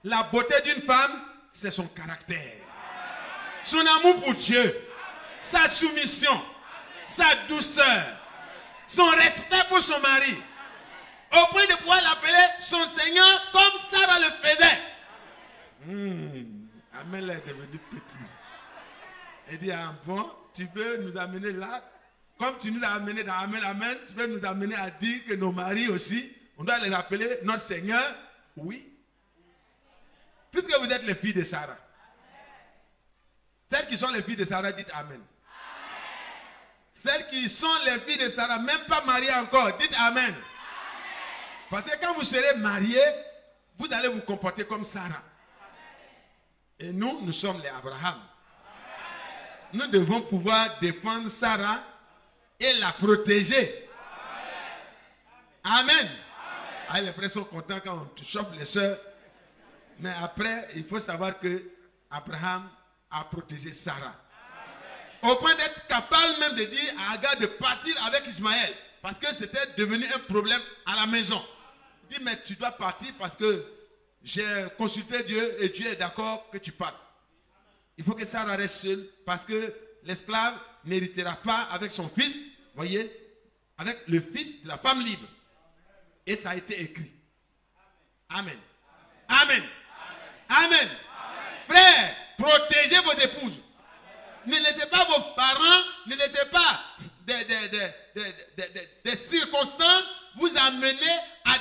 La beauté d'une femme, c'est son caractère. Son amour pour Dieu. Sa soumission. Sa douceur. Son respect pour son mari. Au point de pouvoir l'appeler son Seigneur comme Sarah le faisait. Amen là est devenu petit. Elle dit, ah bon, tu veux nous amener là? Comme tu nous as amené dans Amen, Amen, tu veux nous amener à dire que nos maris aussi, on doit les appeler notre Seigneur? Oui. Puisque vous êtes les filles de Sarah. Celles qui sont les filles de Sarah, dites Amen. Celles qui sont les filles de Sarah, même pas mariées encore, dites Amen. Parce que quand vous serez mariés, vous allez vous comporter comme Sarah. Et nous sommes les Abraham. Nous devons pouvoir défendre Sarah et la protéger. Amen. Ah, les frères sont contents quand on chauffe les sœurs. Mais après, il faut savoir que Abraham a protégé Sarah. Au point d'être capable même de dire à Agar de partir avec Ismaël. Parce que c'était devenu un problème à la maison. dit, mais tu dois partir parce que j'ai consulté Dieu et Dieu est d'accord que tu partes. Il faut que Sarah reste seule parce que l'esclave n'héritera pas avec son fils, voyez, avec le fils de la femme libre. Et ça a été écrit. Amen. Amen. Amen. Frères, protégez vos épouses. Ne laissez pas vos parents, ne laissez pas des circonstances vous amener à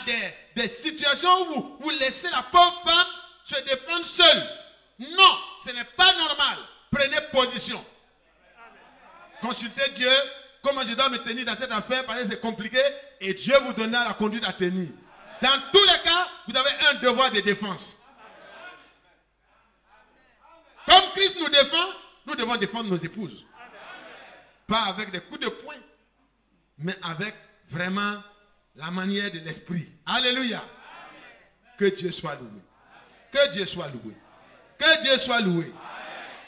des situations où vous laissez la pauvre femme se défendre seule. Non, ce n'est pas normal. Prenez position. Consultez Dieu. Comment je dois me tenir dans cette affaire parce que c'est compliqué et Dieu vous donnera la conduite à tenir. Dans tous les cas, vous avez un devoir de défense. Comme Christ nous défend, nous devons défendre nos épouses. Pas avec des coups de poing, mais avec vraiment la manière de l'esprit. Alléluia. Que Dieu soit loué. Que Dieu soit loué. Que Dieu soit loué.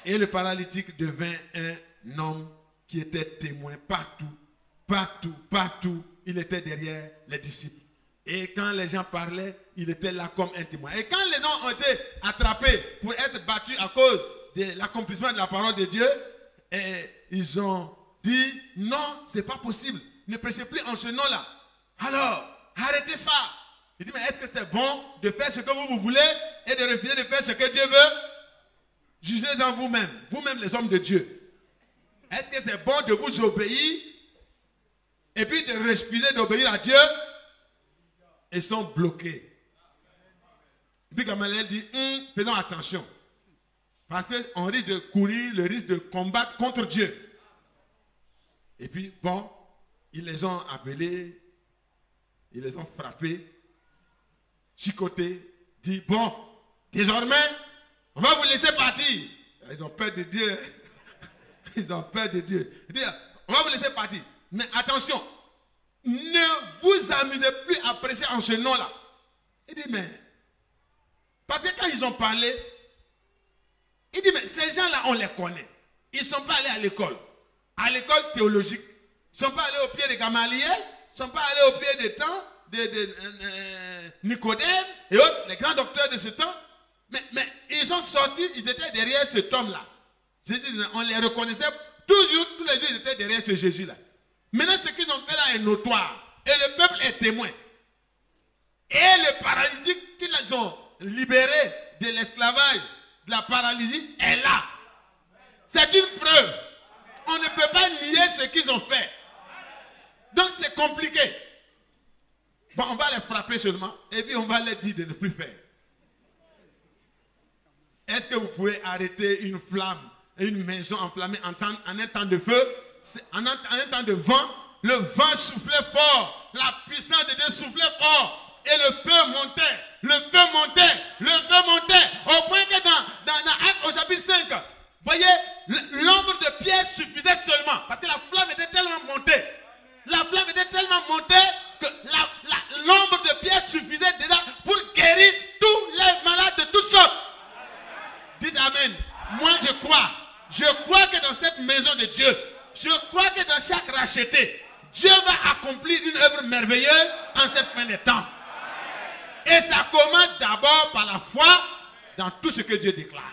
Et le paralytique devint un homme qui était témoin partout, partout, partout. Il était derrière les disciples. Et quand les gens parlaient, il était là comme un témoin. Et quand les gens ont été attrapés pour être battus à cause de l'accomplissement de la parole de Dieu, ils ont dit, non, ce n'est pas possible. Ne prêchez plus en ce nom-là. Alors, arrêtez ça. Il dit, mais est-ce que c'est bon de faire ce que vous voulez et de refuser de faire ce que Dieu veut? Jugez en vous-même, vous-même les hommes de Dieu. Est-ce que c'est bon de vous obéir et puis de refuser d'obéir à Dieu? Ils sont bloqués. Et puis Gamaliel dit, faisons attention. Parce qu'on risque de courir le risque de combattre contre Dieu. Et puis, bon, ils les ont appelés, ils les ont frappés, chicotés, dit, bon, désormais, on va vous laisser partir. Ils ont peur de Dieu. Ils ont peur de Dieu. Il dit, on va vous laisser partir. Mais attention, ne vous amusez plus à prêcher en ce nom-là. Il dit, mais, parce que quand ils ont parlé, il dit, mais ces gens-là, on les connaît. Ils ne sont pas allés à l'école théologique. Ils ne sont pas allés au pied de Gamaliel. Ils ne sont pas allés au pied des temps de Nicodème et autres, les grands docteurs de ce temps. Mais ils sont sortis, ils étaient derrière cet homme-là. On les reconnaissait toujours, tous les jours, ils étaient derrière ce Jésus-là. Maintenant, ce qu'ils ont fait là est notoire. Et le peuple est témoin. Et le paralytique qu'ils ont libéré de l'esclavage, de la paralysie, est là. C'est une preuve. On ne peut pas nier ce qu'ils ont fait. Donc c'est compliqué. Bon, on va les frapper seulement. Et puis on va leur dire de ne plus faire. Est-ce que vous pouvez arrêter une flamme et une maison enflammée en un temps de feu? En un temps de vent, le vent soufflait fort. La puissance de Dieu soufflait fort. Et le feu montait. Le feu montait. Le feu montait. Au point que dans Actes au chapitre 5, voyez, l'ombre de Pierre suffisait seulement. Parce que la flamme était tellement montée. La flamme était tellement montée que l'ombre de Pierre suffisait déjà pour guérir tous les malades de toutes sortes. Dites Amen. Moi je crois. Je crois que dans cette maison de Dieu, je crois que dans chaque racheté, Dieu va accomplir une œuvre merveilleuse en cette fin des temps. Et ça commence d'abord par la foi dans tout ce que Dieu déclare.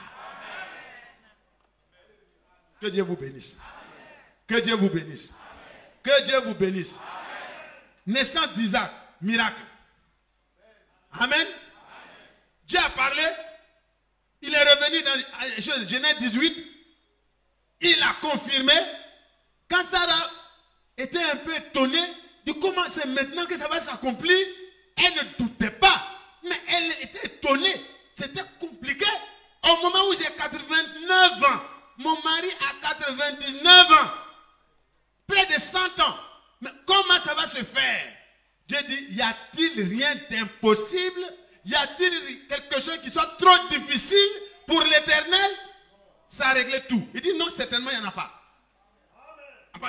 Que Dieu vous bénisse. Que Dieu vous bénisse. Que Dieu vous bénisse. Naissance d'Isaac, miracle. Amen. Dieu a parlé. Il est revenu dans Genèse 18. Il a confirmé. Quand Sarah était un peu étonnée de comment c'est maintenant que ça va s'accomplir, elle ne doutait pas. Mais elle était étonnée. C'était compliqué. Au moment où j'ai 89 ans, mon mari a 99 ans. Près de 100 ans. Mais comment ça va se faire? Dieu dit, y a-t-il rien d'impossible? Y a-t-il quelque chose qui soit trop difficile pour l'Éternel? Ça a réglé tout. Il dit non, certainement il n'y en a pas.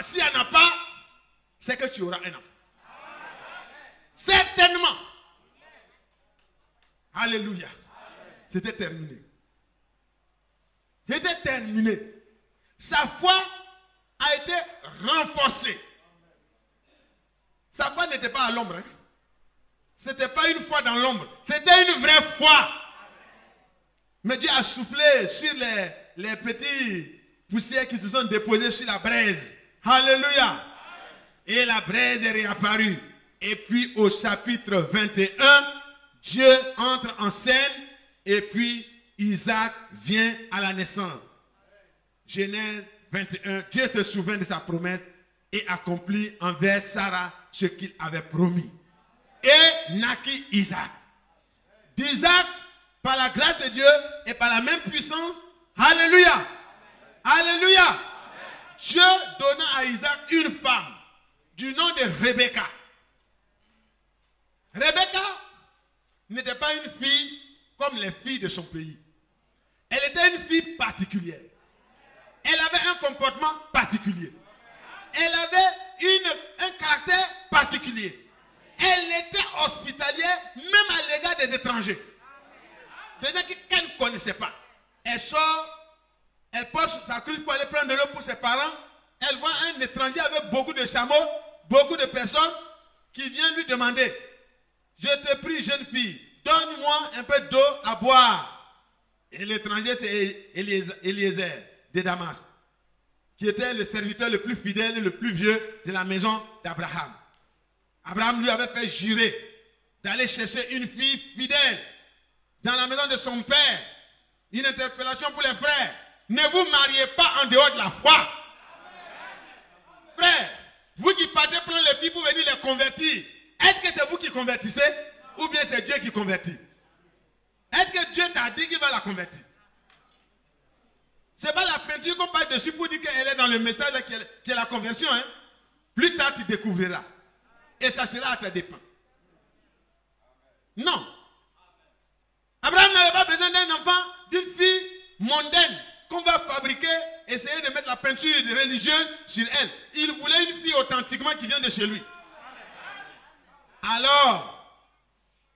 S'il n'y en a pas, c'est que tu auras un enfant. Certainement. Alléluia. C'était terminé. C'était terminé. Sa foi a été renforcée. Sa foi n'était pas à l'ombre. Hein? Ce n'était pas une foi dans l'ombre, c'était une vraie foi. Mais Dieu a soufflé sur les petits poussières qui se sont déposées sur la braise. Alléluia. Et la braise est réapparue. Et puis au chapitre 21, Dieu entre en scène et puis Isaac vient à la naissance. Genèse 21, Dieu se souvient de sa promesse et accomplit envers Sarah ce qu'il avait promis. Et naquit Isaac. D'Isaac, par la grâce de Dieu et par la même puissance, alléluia, alléluia, Dieu donna à Isaac une femme du nom de Rebecca. Rebecca n'était pas une fille comme les filles de son pays. Elle était une fille particulière. Elle avait un comportement particulier. Elle avait un caractère particulier. Elle était hospitalière même à l'égard des étrangers. Des gens qu'elle ne connaissait pas. Elle sort, elle porte sa cruche pour aller prendre de l'eau pour ses parents. Elle voit un étranger avec beaucoup de chameaux, beaucoup de personnes qui viennent lui demander: je te prie, jeune fille, donne-moi un peu d'eau à boire. Et l'étranger, c'est Eliezer de Damas, qui était le serviteur le plus fidèle et le plus vieux de la maison d'Abraham. Abraham lui avait fait jurer d'aller chercher une fille fidèle dans la maison de son père. Une interpellation pour les frères: ne vous mariez pas en dehors de la foi. Frère, vous qui partez prendre les filles pour venir les convertir, est-ce que c'est vous qui convertissez ou bien c'est Dieu qui convertit? Est-ce que Dieu t'a dit qu'il va la convertir? Ce n'est pas la peinture qu'on passe dessus pour dire qu'elle est dans le message qui est la conversion. Hein? Plus tard, tu découvriras. Et ça sera à tes dépens. Non. Abraham n'avait pas besoin d'un enfant, d'une fille mondaine qu'on va fabriquer, essayer de mettre la peinture religieuse sur elle. Il voulait une fille authentiquement qui vient de chez lui. Alors,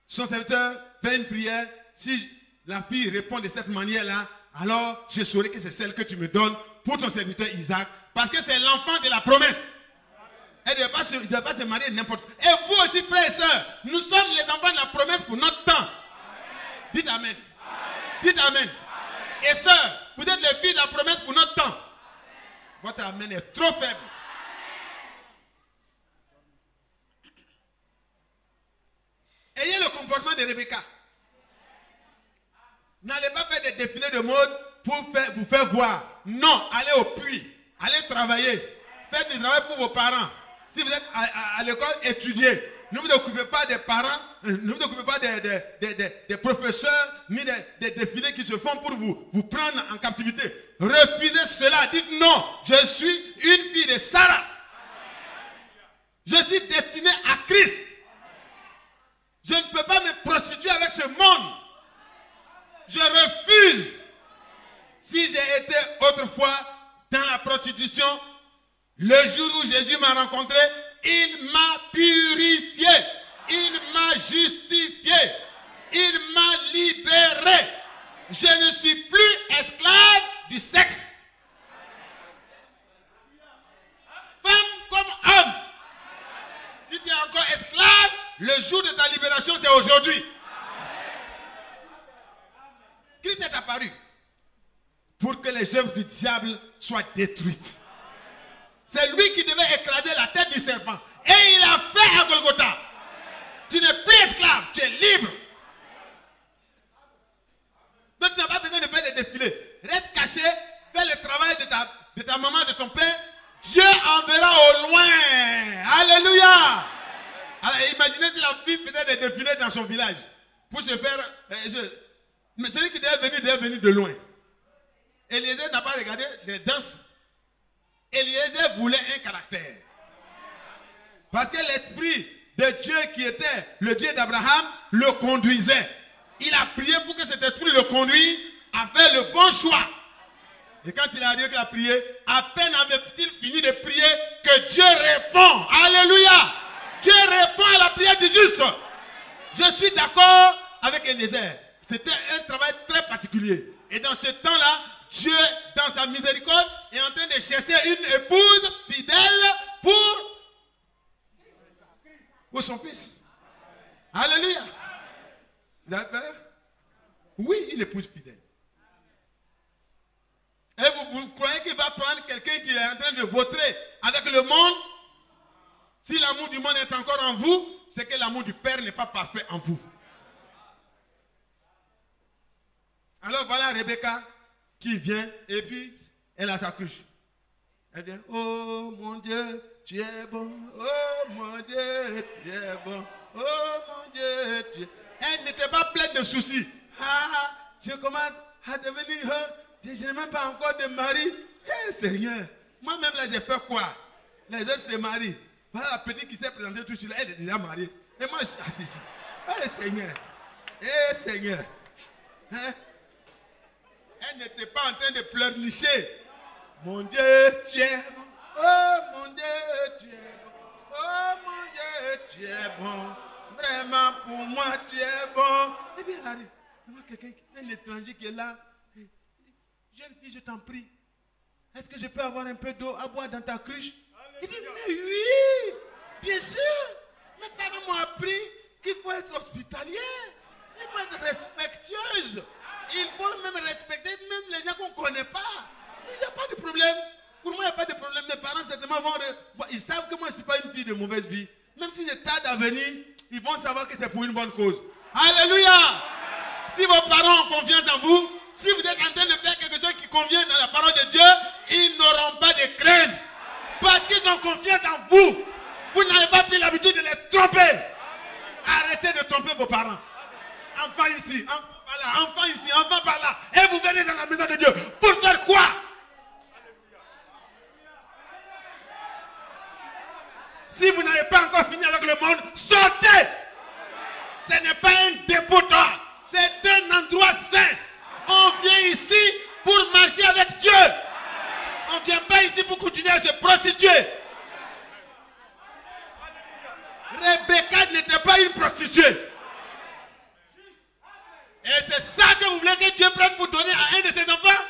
son serviteur fait une prière. Si la fille répond de cette manière-là, alors je saurai que c'est celle que tu me donnes pour ton serviteur Isaac, parce que c'est l'enfant de la promesse. Elle ne doit pas se marier n'importe quoi. Et vous aussi, frères et sœurs, nous sommes les enfants de la promesse pour notre temps. Amen. Dites Amen. Amen. Dites Amen. Amen. Et sœurs, vous êtes les filles de la promesse pour notre temps. Amen. Votre Amen est trop faible. Amen. Ayez le comportement de Rebecca. N'allez pas faire des défilés de mode pour vous faire voir. Non, allez au puits. Allez travailler. Faites du travail pour vos parents. Si vous êtes à l'école, étudiez. Ne vous occupez pas des parents, ne vous occupez pas des professeurs, ni des défilés qui se font pour vous prendre en captivité. Refusez cela. Dites non, je suis une fille de Sarah. Je suis destiné à Christ. Je ne peux pas me prostituer avec ce monde. Je refuse. Si j'ai été autrefois dans la prostitution, le jour où Jésus m'a rencontré, il m'a purifié, il m'a justifié, il m'a libéré. Je ne suis plus esclave du sexe. Femme comme homme. Si tu es encore esclave, le jour de ta libération, c'est aujourd'hui. Christ est apparu pour que les œuvres du diable soient détruites. C'est lui qui devait écraser la tête du serpent. Et il a fait à Golgotha. Tu n'es plus esclave, tu es libre. Donc tu n'as pas besoin de faire des défilés. Reste caché, fais le travail de ta maman, de ton père. Dieu enverra au loin. Alléluia. Alors imaginez si la fille faisait des défilés dans son village. Pour se faire... mais celui qui devait venir de loin. Eliezer n'a pas regardé les danses. Eliezer voulait un caractère. Parce que l'esprit de Dieu qui était le Dieu d'Abraham le conduisait. Il a prié pour que cet esprit le conduise à faire le bon choix. Et quand il a arrivé qu'il a prié, à peine avait-il fini de prier que Dieu répond. Alléluia. Dieu répond à la prière du juste. Je suis d'accord avec Eliezer. C'était un travail très particulier. Et dans ce temps-là, Dieu, dans sa miséricorde, est en train de chercher une épouse fidèle pour son fils. Alléluia. Vous avez peur? Oui, une épouse fidèle. Et vous croyez qu'il va prendre quelqu'un qui est en train de vautrer avec le monde? Si l'amour du monde est encore en vous, c'est que l'amour du Père n'est pas parfait en vous. Alors voilà Rebecca qui vient et puis elle a sa cruche. Elle vient, oh mon Dieu, tu es bon. Oh mon Dieu, tu es bon. Oh mon Dieu, tu es... Elle n'était pas pleine de soucis. Ah, je commence à devenir... je n'ai même pas encore de mari. Eh Seigneur, moi-même là j'ai fait quoi? Les autres se marient. Voilà la petite qui s'est présentée tout de suite, elle est déjà mariée. Et moi je suis assis ici. Eh Seigneur, eh Seigneur. Hein? Elle n'était pas en train de pleurnicher. Mon Dieu, tu es bon. Oh mon Dieu, tu es bon. Oh mon Dieu, tu es bon. Vraiment pour moi, tu es bon. Et bien elle arrive. Il y a quelqu'un, un étranger qui est là. Jeune fille, je t'en prie. Est-ce que je peux avoir un peu d'eau à boire dans ta cruche? Il dit, mais oui, bien sûr. Mes parents m'ont appris qu'il faut être hospitalier. Il faut être respectueuse. Il faut même respecter même les gens qu'on ne connaît pas. Il n'y a pas de problème. Pour moi, il n'y a pas de problème. Mes parents, certainement, ils savent que moi, je ne suis pas une fille de mauvaise vie. Même si je tarde à venir, ils vont savoir que c'est pour une bonne cause. Alléluia. Si vos parents ont confiance en vous, si vous êtes en train de faire quelque chose qui convient dans la parole de Dieu, ils n'auront pas de crainte. Parce qu'ils ont confiance en vous. Vous n'avez pas pris l'habitude de les tromper. Arrêtez de tromper vos parents. Enfant ici, enfant par là, enfant ici, enfant par là. Et vous venez dans la maison de Dieu. Pour faire quoi? Si vous n'avez pas encore fini avec le monde, sortez. Ce n'est pas un dépotoir. C'est un endroit saint. On vient ici pour marcher avec Dieu. On ne vient pas ici pour continuer à se prostituer. Rebecca n'était pas une prostituée. Et c'est ça que vous voulez que Dieu prenne pour donner à un de ses enfants?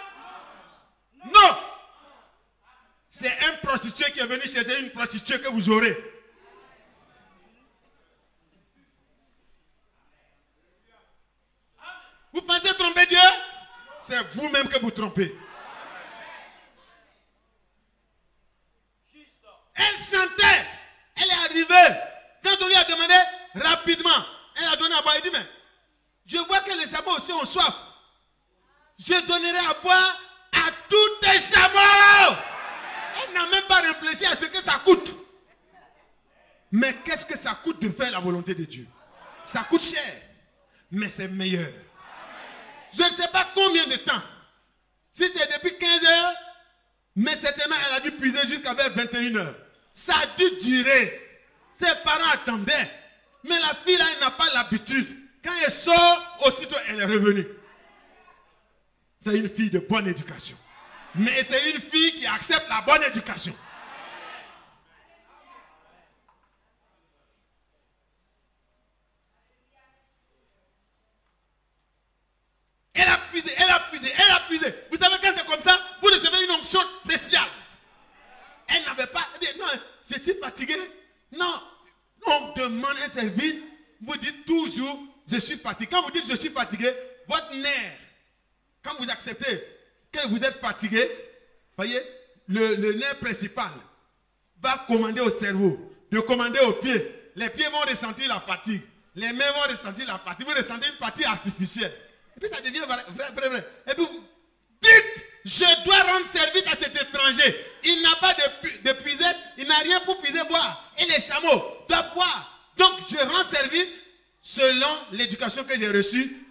Non. C'est un prostitué qui est venu chercher une prostituée que vous aurez. Vous pensez tromper Dieu? C'est vous-même que vous trompez. Elle chantait. Elle est arrivée. Quand on lui a demandé rapidement, elle a donné à boire. Elle dit, mais je vois que les chameaux aussi ont soif. Je donnerai à boire à tous les chameaux. Elle n'a même pas réfléchi à ce que ça coûte. Mais qu'est-ce que ça coûte de faire la volonté de Dieu? Ça coûte cher, mais c'est meilleur. Je ne sais pas combien de temps. Si c'est depuis 15 heures, mais certainement elle a dû puiser jusqu'à vers 21 heures. Ça a dû durer. Ses parents attendaient. Mais la fille là, elle n'a pas l'habitude. Quand elle sort, aussitôt elle est revenue. C'est une fille de bonne éducation. Mais c'est une fille qui accepte la bonne éducation. Elle a puisé, elle a puisé, elle a puisé. Vous savez, quand c'est comme ça, vous recevez une onction spéciale. Elle n'avait pas dit, non, je suis fatigué. Non, on demande un service, vous dites toujours, je suis fatigué. Quand vous dites, je suis fatigué, votre nerf, quand vous acceptez que vous êtes fatigué, voyez, le nerf principal va commander au cerveau, de commander aux pieds. Les pieds vont ressentir la fatigue. Les mains vont ressentir la fatigue. Vous ressentez une fatigue artificielle. Et puis ça devient vrai. Et puis vous dites, je dois rendre service à cet étranger. Il n'a pas de puisette, il n'a rien pour puiser boire. Et les chameaux doivent boire. Donc je rends service selon l'éducation que j'ai reçue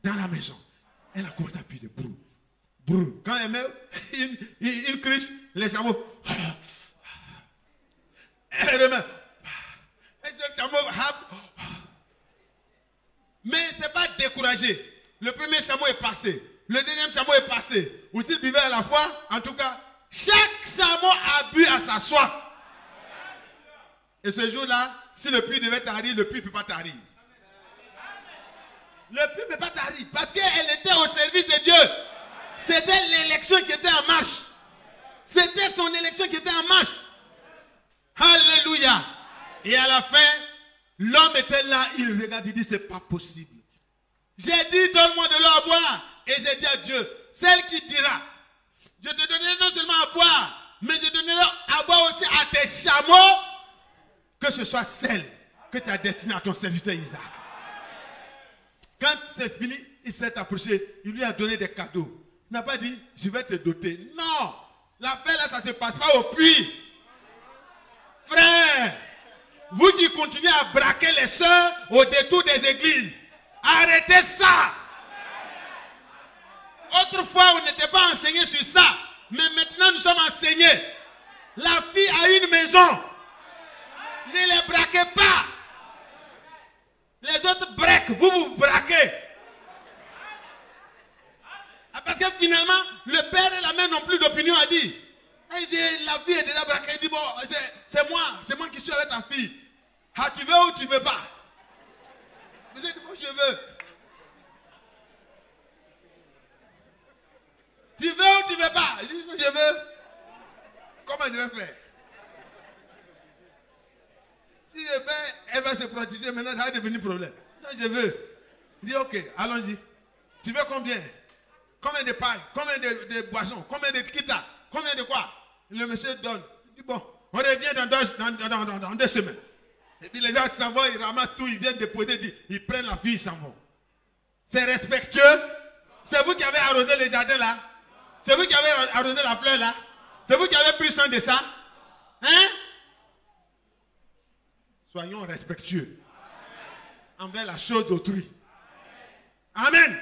dans la maison. Elle a commencé à puiser. Brou. Quand elle met une cruche, les chameaux. Elle remet. Et ce chameau. Mais ce n'est pas découragé. Le premier chameau est passé. Le deuxième chameau est passé. Ou s'il buvait à la fois, en tout cas, chaque chameau a bu à sa soif. Et ce jour-là, si le puits devait tarir, le puits ne peut pas tarir. Le puits ne peut pas tarir parce qu'elle était au service de Dieu. C'était l'élection qui était en marche. C'était son élection qui était en marche. Alléluia. Et à la fin, L'homme était là, il regarde, il dit, c'est pas possible. J'ai dit, donne-moi de l'eau à boire. Et j'ai dit à Dieu, celle qui dira, je te donnerai non seulement à boire, mais je donnerai à boire aussi à tes chameaux, que ce soit celle que tu as destinée à ton serviteur Isaac. Quand c'est fini, il s'est approché, il lui a donné des cadeaux. Il n'a pas dit, je vais te doter. Non, l'affaire là, ça ne se passe pas au puits. Frère, vous qui continuez à braquer les sœurs au détour des églises, arrêtez ça. Autrefois, on n'était pas enseigné sur ça. Mais maintenant, nous sommes enseignés. La fille a une maison. Ne les braquez pas. Les autres braquent, vous vous braquez. Parce que finalement, le père et la mère n'ont plus d'opinion à dire. Il dit, la fille est déjà braquée. Il dit, bon, c'est moi qui suis avec ta fille. Ah, tu veux ou tu veux pas? Vous dites, moi je veux. Tu veux ou tu veux pas? Il dit, je veux. Comment je vais faire? Si je fais, elle va se protéger, maintenant ça va devenir problème. Non, je veux. Il dit, ok, allons-y. Tu veux combien? Combien de pailles? Combien de boissons? Combien de kita? Combien de quoi? Le monsieur donne. Il dit, bon, on revient dans 2 semaines. Et puis les gens s'en vont, ils ramassent tout, ils viennent déposer, ils prennent la fille, ils s'en vont. C'est respectueux. C'est vous qui avez arrosé le jardin là. C'est vous qui avez arrosé la fleur là. C'est vous qui avez pris soin de ça. Hein? Soyons respectueux envers la chose d'autrui. Amen.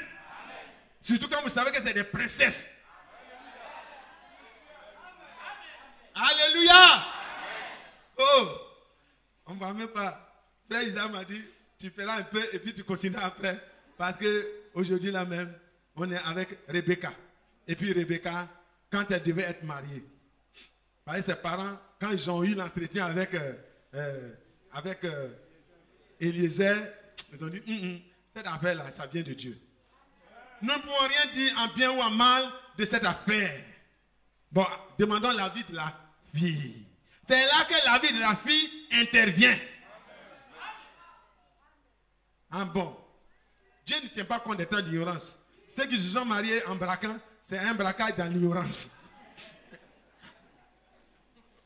Surtout quand vous savez que c'est des princesses. Alléluia. Oh, on ne va même pas. Frère Isaac m'a dit, tu feras un peu et puis tu continueras après. Parce qu'aujourd'hui là même, on est avec Rebecca. Et puis Rebecca, quand elle devait être mariée, parce que ses parents, quand ils ont eu l'entretien avec Eliezer, ils ont dit, cette affaire-là, ça vient de Dieu. Nous ne pouvons rien dire en bien ou en mal de cette affaire. Bon, demandons l'avis de la fille. C'est là que l'avis de la fille intervient. Ah bon, Dieu ne tient pas compte des temps d'ignorance. Ceux qui se sont mariés en braquant, c'est un braquage dans l'ignorance.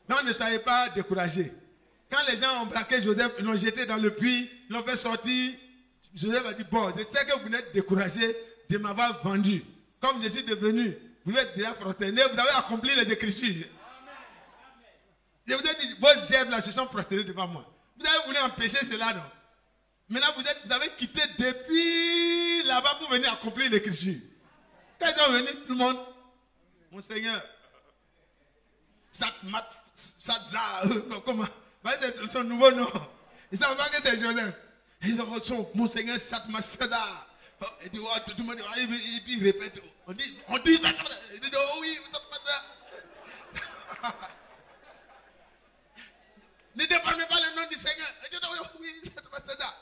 Non, ne soyez pas découragés. Quand les gens ont braqué Joseph, ils l'ont jeté dans le puits, ils l'ont fait sortir. Joseph a dit, bon, je sais que vous n'êtes découragés de m'avoir vendu. Comme je suis devenu, vous êtes déjà prosterné, vous avez accompli les Écritures. Je vous ai dit, vos germes là se sont prosternés devant moi. Vous avez voulu empêcher cela, non? Maintenant, vous avez quitté depuis là-bas pour venir accomplir l'Écriture. Quand ils sont venus, tout le monde, mon Seigneur, Satza, comment? C'est son nouveau nom. Ils ne savent pas que c'est Joseph. Ils ont dit, mon Seigneur, Satma Sada. Il dit, tout le monde, et puis il répète. On dit, il dit, oh oui, Satma. Ne déformez pas le nom du Seigneur. Il dit, oh oui, Satma Sada.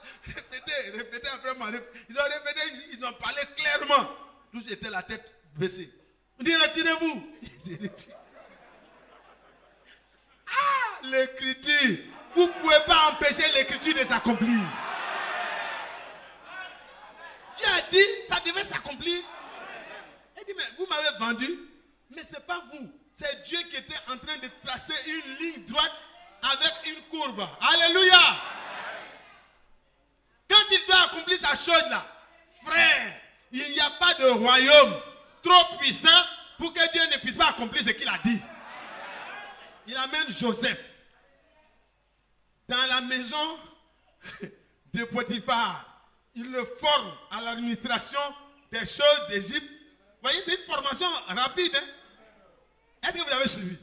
Répétez après moi. Ils ont répété, ils ont parlé clairement. Tous étaient la tête baissée. On dit, retirez-vous. Ah, l'écriture. Vous ne pouvez pas empêcher l'écriture de s'accomplir. Dieu a dit, ça devait s'accomplir. Il dit, mais vous m'avez vendu, mais ce n'est pas vous. C'est Dieu qui était en train de tracer une ligne droite avec une courbe. Alléluia. Quand il doit accomplir sa chose là, frère, il n'y a pas de royaume trop puissant pour que Dieu ne puisse pas accomplir ce qu'il a dit. Il amène Joseph dans la maison de Potiphar. Il le forme à l'administration des choses d'Égypte. Vous voyez, c'est une formation rapide. Hein? Est-ce que vous l'avez suivi?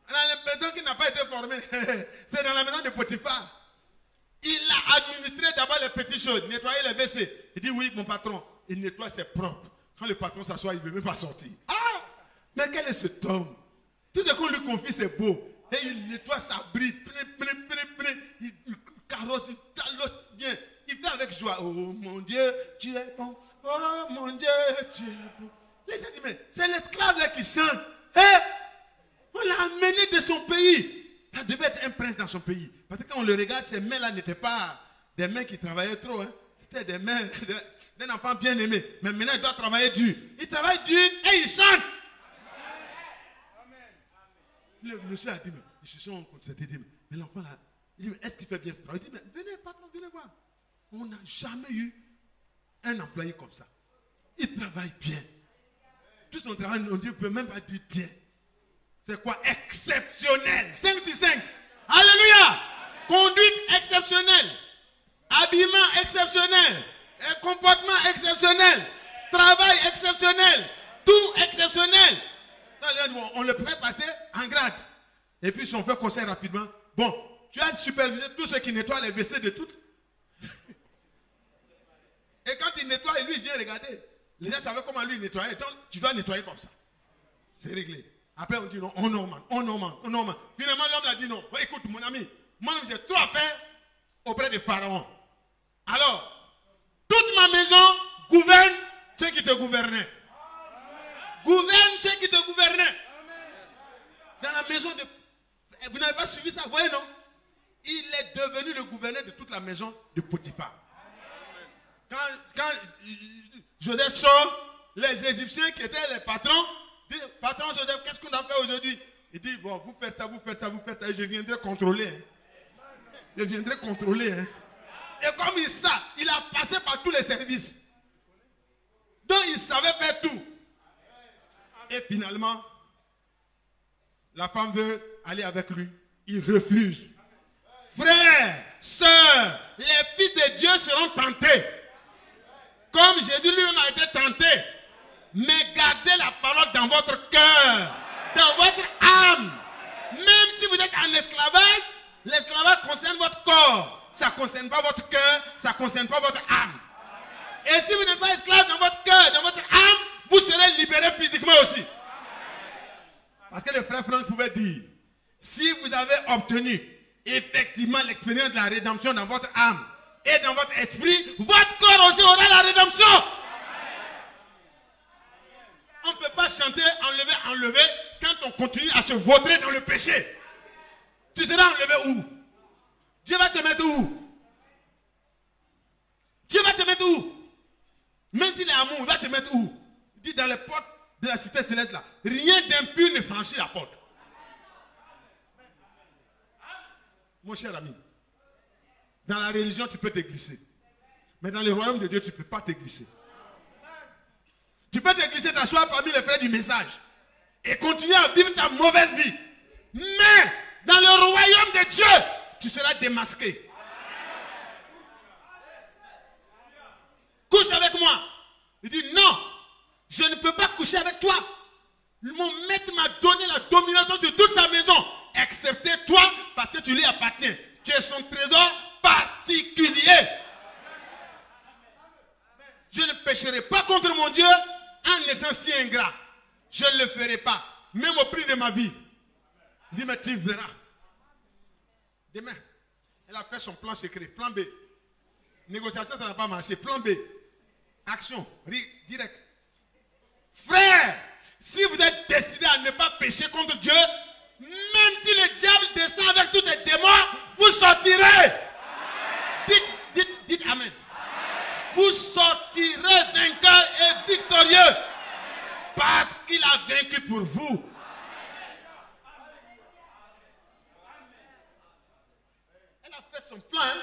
On a l'impression qu'il n'a pas été formé. C'est dans la maison de Potiphar. Il a administré d'abord les petites choses, nettoyer les WC. Il dit, oui, mon patron, il nettoie, c'est propre. Quand le patron s'assoit, il ne veut même pas sortir. Ah! Mais quel est cet homme? Tout ce qu'on lui confie, c'est beau. Et il nettoie sa bride. Il carrosse, il taloche bien. Il fait avec joie. Oh mon Dieu, tu es bon. Oh mon Dieu, tu es bon. Les gens disent, mais c'est l'esclave là qui chante. On l'a amené de son pays. Ça devait être un prince dans son pays. Parce que quand on le regarde, ces mains-là n'étaient pas des mains qui travaillaient trop. Hein. C'était des mains d'un enfant bien aimé. Mais maintenant, il doit travailler dur. Il travaille dur et il chante. Le monsieur a dit, mais ils se sont concertés, dit, mais l'enfant là, il dit, mais est-ce qu'il fait bien ce travail? Il dit, mais venez, patron, venez voir. On n'a jamais eu un employé comme ça. Il travaille bien. Tout son travail, on ne peut même pas dire bien. C'est quoi? Exceptionnel. 5 sur 5. Alléluia. Conduite exceptionnelle. Habillement exceptionnel. Comportement exceptionnel. Travail exceptionnel. Tout exceptionnel. On le fait passer en grade. Et puis si on fait conseil rapidement. Bon, tu as supervisé tous ceux qui nettoient les WC de toutes. Et quand il nettoie, lui il vient regarder. Les gens savaient comment lui nettoyer. Donc tu dois nettoyer comme ça. C'est réglé. Après on dit non, on normal. Finalement l'homme a dit non. Bon, écoute mon ami, moi j'ai trop à faire auprès des pharaons. Alors, toute ma maison gouverne ceux qui te gouvernaient. Gouverne ceux qui te gouvernaient. Dans la maison de... Vous n'avez pas suivi ça, vous voyez non? Il est devenu le gouverneur de toute la maison de Potiphar. Quand Joseph sort, les Égyptiens qui étaient les patrons, disent, patron Joseph, qu'est-ce qu'on a fait aujourd'hui? Il dit, bon, vous faites ça, et je viendrai contrôler. Hein. Je viendrai contrôler. Hein. Et comme il a passé par tous les services. Donc il savait faire tout. Et finalement, la femme veut aller avec lui. Il refuse. Frères, sœurs, les fils de Dieu seront tentés. Comme Jésus lui-même a été tenté. Mais gardez la parole dans votre cœur, dans votre âme. Même si vous êtes en esclavage, l'esclavage concerne votre corps. Ça ne concerne pas votre cœur, ça ne concerne pas votre âme. Et si vous n'êtes pas esclave dans votre cœur, dans votre âme, vous serez libéré physiquement aussi. Parce que le frère Franck pouvait dire, si vous avez obtenu effectivement l'expérience de la rédemption dans votre âme et dans votre esprit, votre corps aussi aura la rédemption. On ne peut pas chanter enlever quand on continue à se vautrer dans le péché. Tu seras enlevé où? Dieu va te mettre où? Dieu va te mettre où? Même s'il est amour, il va te mettre où? Il dit dans les portes de la cité céleste là, rien d'impur ne franchit la porte. Mon cher ami, dans la religion tu peux te glisser. Mais dans le royaume de Dieu, tu ne peux pas te glisser. Tu peux te glisser, t'asseoir parmi les frères du message et continuer à vivre ta mauvaise vie. Mais dans le royaume de Dieu, tu seras démasqué. Couche avec moi. Il dit non, je ne peux pas coucher avec toi. Mon maître m'a donné la domination de toute sa maison, excepté toi, parce que tu lui appartiens. Tu es son trésor particulier. Je ne pécherai pas contre mon Dieu en étant si ingrat. Je ne le ferai pas, même au prix de ma vie. Il dit, mais tu verras. Demain, elle a fait son plan secret, plan B. Négociation, ça n'a pas marché. Plan B. Action, direct. Frère, si vous êtes décidé à ne pas pécher contre Dieu, même si le diable descend avec tous les démons, vous sortirez. Dites Amen. Vous sortirez vainqueur et victorieux. Parce qu'il a vaincu pour vous. Elle a fait son plan. Hein?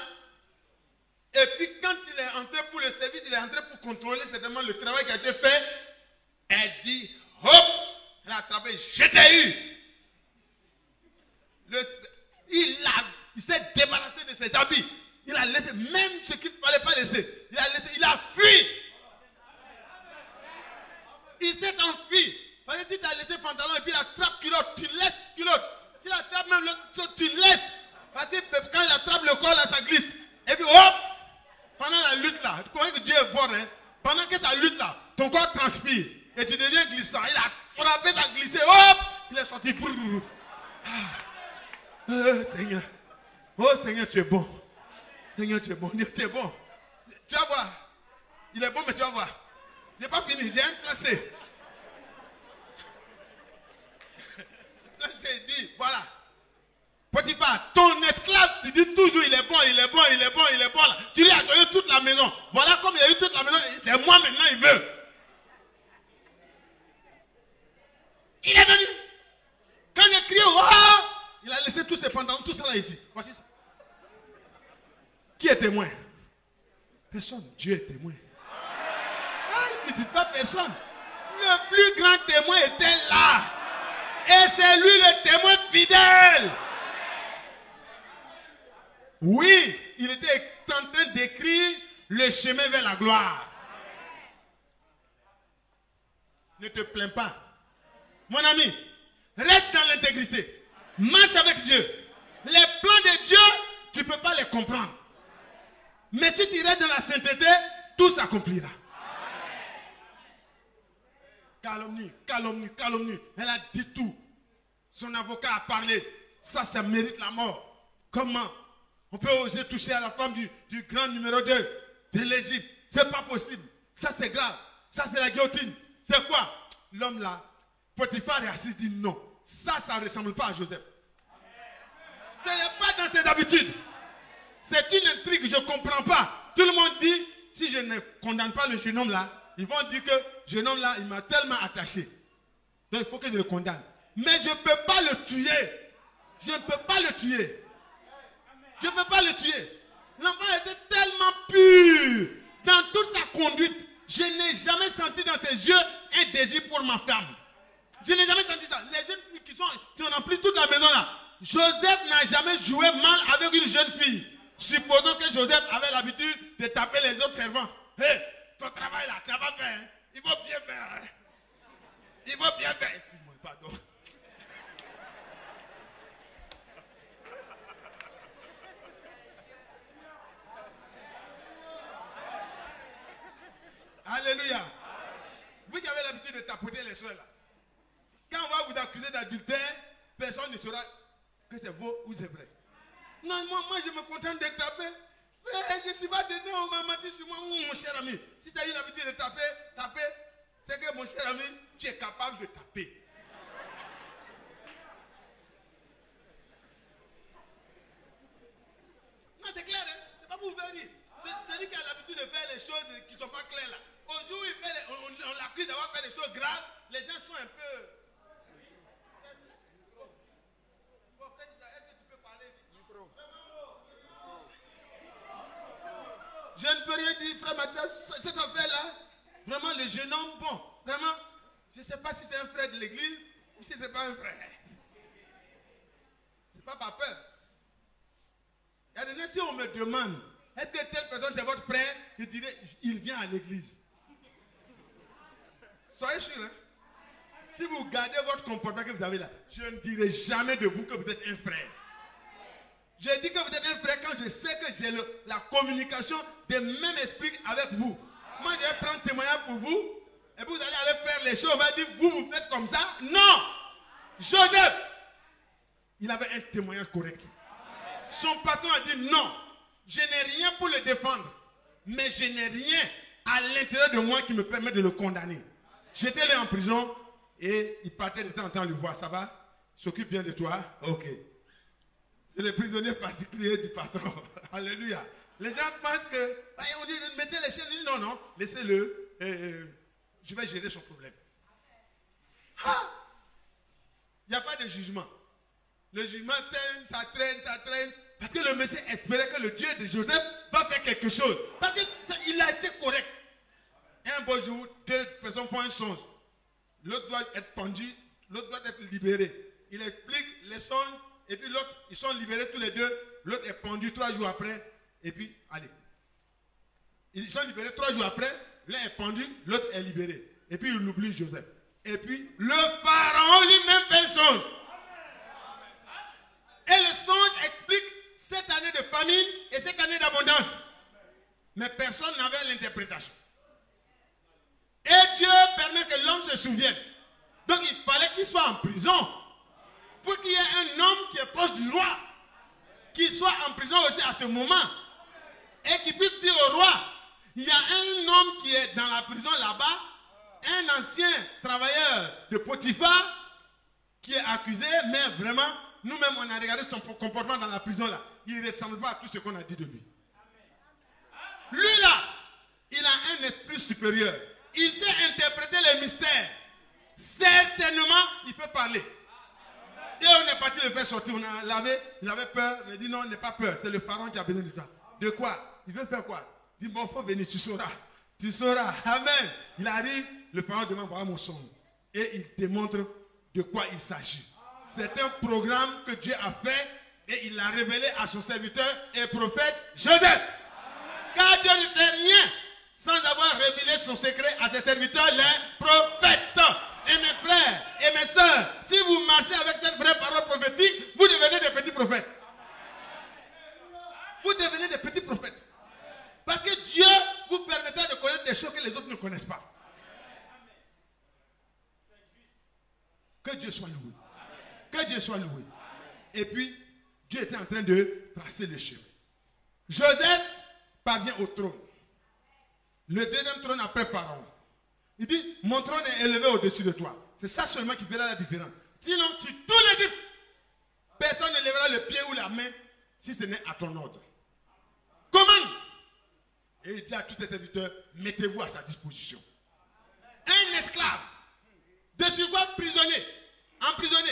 Et puis quand il est entré pour le service, il est entré pour contrôler certainement le travail qui a été fait. Elle dit, hop, elle a attrapé, je t'ai eu. Il s'est débarrassé de ses habits. Il a laissé même ce qu'il ne fallait pas laisser. Il a fui. Il s'est enfui. Parce que si tu as laissé pantalon et puis il attrape culotte, tu laisses culotte. S'il attrape même l'autre chose, tu laisses. Parce que quand il attrape le corps, là, ça glisse. Et puis hop, pendant la lutte là, tu crois que Dieu est fort, hein? Pendant que ça lutte là, ton corps transpire. Et tu deviens glissant. Il a frappé, ça a glissé. Hop, il est sorti. Seigneur. Oh Seigneur, tu es bon. Seigneur, tu es bon. Dieu, tu es bon. Tu vas voir. Il est bon, mais tu vas voir. Ce n'est pas fini. J'ai un placé. Placé, dit, voilà. Potiphar, ton esclave, tu dis toujours il est bon, il est bon, il est bon, il est bon. Là. Tu lui as donné toute la maison. Voilà comme il a eu toute la maison, c'est moi maintenant, il veut. Il est venu. Quand il a crié, oh, il a laissé tous ses pantalons, tout ça là ici. Voici ça. Qui est témoin? Personne. Dieu est témoin. Ah, ne dites pas personne. Le plus grand témoin était là. Et c'est lui le témoin fidèle. Oui, il était en train d'écrire le chemin vers la gloire. Ne te plains pas. Mon ami, reste dans l'intégrité. Marche avec Dieu. Les plans de Dieu, tu ne peux pas les comprendre. Mais si tu restes dans la sainteté, tout s'accomplira. Calomnie, calomnie, calomnie. Elle a dit tout. Son avocat a parlé. Ça mérite la mort. Comment on peut oser toucher à la femme du grand numéro 2 de l'Égypte? C'est pas possible. Ça c'est grave. Ça c'est la guillotine. C'est quoi? L'homme là, Potiphar est assis, dit non. Ça ne ressemble pas à Joseph. Ce n'est pas dans ses habitudes. C'est une intrigue, je ne comprends pas. Tout le monde dit, si je ne condamne pas le jeune homme là, ils vont dire que le jeune homme là, il m'a tellement attaché. Donc il faut que je le condamne. Mais je ne peux pas le tuer. Je ne peux pas le tuer. Je ne peux pas le tuer. L'enfant était tellement pur. Dans toute sa conduite, je n'ai jamais senti dans ses yeux un désir pour ma femme. Je n'ai jamais senti ça. Les jeunes filles qui ont rempli toute la maison là. Joseph n'a jamais joué mal avec une jeune fille. Supposons que Joseph avait l'habitude de taper les autres servantes. Hé, ton travail là, tu vas faire. Hein? Il va bien faire. Hein? Il va bien faire. Excuse-moi, pardon. Alléluia. Vous qui avez l'habitude de tapoter les soeurs là. Quand on va vous accuser d'adultère, personne ne saura que c'est faux ou c'est vrai. Non, moi je me contente de taper. Frère, je ne suis pas dedans, on m'a menti sur moi, mon cher ami. Si tu as eu l'habitude de taper, c'est que mon cher ami, tu es capable de taper. Non, c'est clair, hein? C'est pas pour vous faire dire. C'est lui qui a l'habitude de faire les choses qui ne sont pas claires là. Au jour où on l'accuse d'avoir fait des choses graves, les gens sont un peu... Je ne peux rien dire, frère Mathias, cette affaire-là, vraiment le jeune homme, bon, vraiment, je ne sais pas si c'est un frère de l'église ou si ce n'est pas un frère. Ce n'est pas par peur. Il y a des gens, si on me demande, est-ce que telle personne c'est votre frère, je dirais, il vient à l'église. Soyez sûr, hein? Si vous gardez votre comportement que vous avez là, je ne dirai jamais de vous que vous êtes un frère. Je dis que vous êtes un frère quand je sais que j'ai la communication de même esprit avec vous. Moi, je vais prendre témoignage pour vous. Et puis vous allez aller faire les choses. On va dire, vous faites comme ça. Non. Joseph, il avait un témoignage correct. Son patron a dit, non, je n'ai rien pour le défendre. Mais je n'ai rien à l'intérieur de moi qui me permet de le condamner. J'étais là en prison et il partait de temps en temps le voir. Ça va? Il s'occupe bien de toi? Ok. C'est le prisonnier particulier du patron. Alléluia. Les gens pensent que, on dit, mettez les chaînes. Non, non, laissez-le. Je vais gérer son problème. Ah! Il n'y a pas de jugement. Le jugement traîne, ça traîne, ça traîne. Parce que le monsieur espérait que le Dieu de Joseph va faire quelque chose. Parce qu'il a été correct. Un beau jour, deux personnes font un songe. L'autre doit être pendu, l'autre doit être libéré. Il explique les songes. Et puis l'autre, ils sont libérés tous les deux. L'autre est pendu 3 jours après. Et puis, allez. Ils sont libérés 3 jours après. L'un est pendu, l'autre est libéré. Et puis, il oublie Joseph. Et puis, le pharaon lui-même fait un songe. Et le songe explique cette année de famine et cette année d'abondance. Mais personne n'avait l'interprétation. Et Dieu permet que l'homme se souvienne. Donc, il fallait qu'il soit en prison. Pour qu'il y ait un homme qui est proche du roi, qui soit en prison aussi à ce moment, et qui puisse dire au roi, il y a un homme qui est dans la prison là-bas, un ancien travailleur de Potiphar, qui est accusé, mais vraiment, nous-mêmes, on a regardé son comportement dans la prison là. Il ne ressemble pas à tout ce qu'on a dit de lui. Lui là, il a un esprit supérieur. Il sait interpréter les mystères. Certainement, il peut parler. Et on est parti le faire sortir. On a lavé, il avait peur. Il a dit non, n'aie pas peur. C'est le pharaon qui a besoin de toi. De quoi? Il veut faire quoi? Il dit bon, il faut venir, tu sauras. Tu sauras. Amen. Il arrive, le pharaon demande voilà mon son. Et il démontre de quoi il s'agit. C'est un programme que Dieu a fait et il l'a révélé à son serviteur et prophète Joseph. Car Dieu ne fait rien sans avoir révélé son secret à ses serviteurs, les prophètes. Et mes frères et mes soeurs, si vous marchez avec cette vraie parole prophétique, vous devenez des petits prophètes. Vous devenez des petits prophètes. Parce que Dieu vous permettra de connaître des choses que les autres ne connaissent pas. Que Dieu soit loué. Que Dieu soit loué. Et puis, Dieu était en train de tracer le chemin. Joseph parvient au trône. Le deuxième trône après Pharaon. Il dit, mon trône est élevé au-dessus de toi. C'est ça seulement qui fera la différence. Sinon, tu tout l'Égypte. Personne ne lèvera le pied ou la main si ce n'est à ton ordre. Commande. Et il dit à tous ses serviteurs, mettez-vous à sa disposition. Un esclave, de surcroît prisonnier, emprisonné,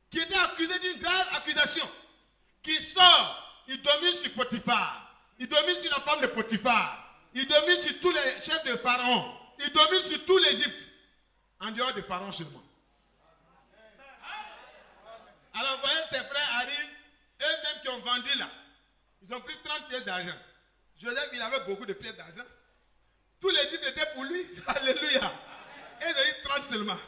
qui était accusé d'une grave accusation, qui sort, il domine sur Potiphar, il domine sur la femme de Potiphar, il domine sur tous les chefs de Pharaon, il domine sur tout l'Égypte, en dehors de Pharaon seulement. Alors, vous voyez, ses frères arrivent, eux-mêmes qui ont vendu là, ils ont pris 30 pièces d'argent. Joseph, il avait beaucoup de pièces d'argent. Tout l'Égypte était pour lui. Alléluia. Et ils ont eu 30 seulement.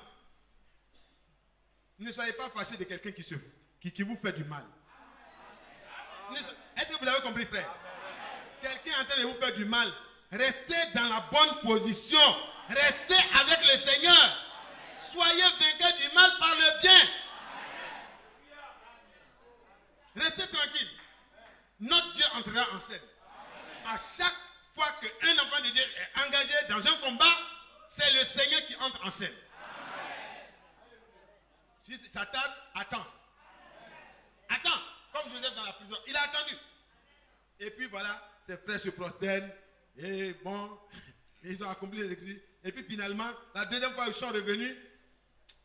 Ne soyez pas fâchés de quelqu'un qui vous fait du mal. Est-ce que vous avez compris, frère? Quelqu'un est en train de vous faire du mal. Restez dans la bonne position. Restez avec le Seigneur. Soyez vainqueurs du mal par le bien. Restez tranquille. Notre Dieu entrera en scène. À chaque fois qu'un enfant de Dieu est engagé dans un combat, c'est le Seigneur qui entre en scène. Si ça tarde, attends. Attends, comme Joseph dans la prison. Il a attendu. Et puis voilà, ses frères se prosternent. Et bon, ils ont accompli les écrits. Et puis finalement, la deuxième fois ils sont revenus,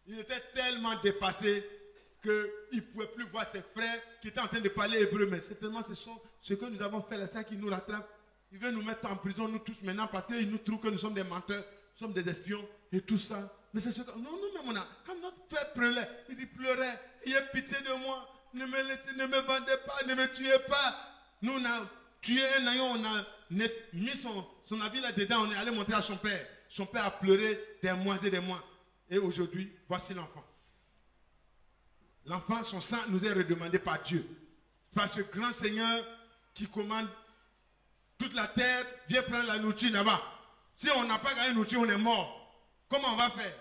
ils étaient tellement dépassés qu'ils ne pouvaient plus voir ses frères qui étaient en train de parler hébreu. Mais c'est tellement ce que nous avons fait là, ça qui nous rattrape. Ils veulent nous mettre en prison, nous tous maintenant, parce qu'ils nous trouvent que nous sommes des menteurs, nous sommes des espions et tout ça. Mais c'est ce que... Non, nous-mêmes, on a... Quand notre père pleurait, il pleurait, ayez pitié de moi, ne me laissez, ne me vendez pas, ne me tuez pas. Nous, on a tué un aïon, on a mis son habit là-dedans, on est allé montrer à son père. Son père a pleuré des mois et des mois. Et aujourd'hui, voici l'enfant. L'enfant, son sang nous est redemandé par Dieu. Par ce grand Seigneur qui commande toute la terre, viens prendre la nourriture là-bas. Si on n'a pas gagné la nourriture, on est mort. Comment on va faire?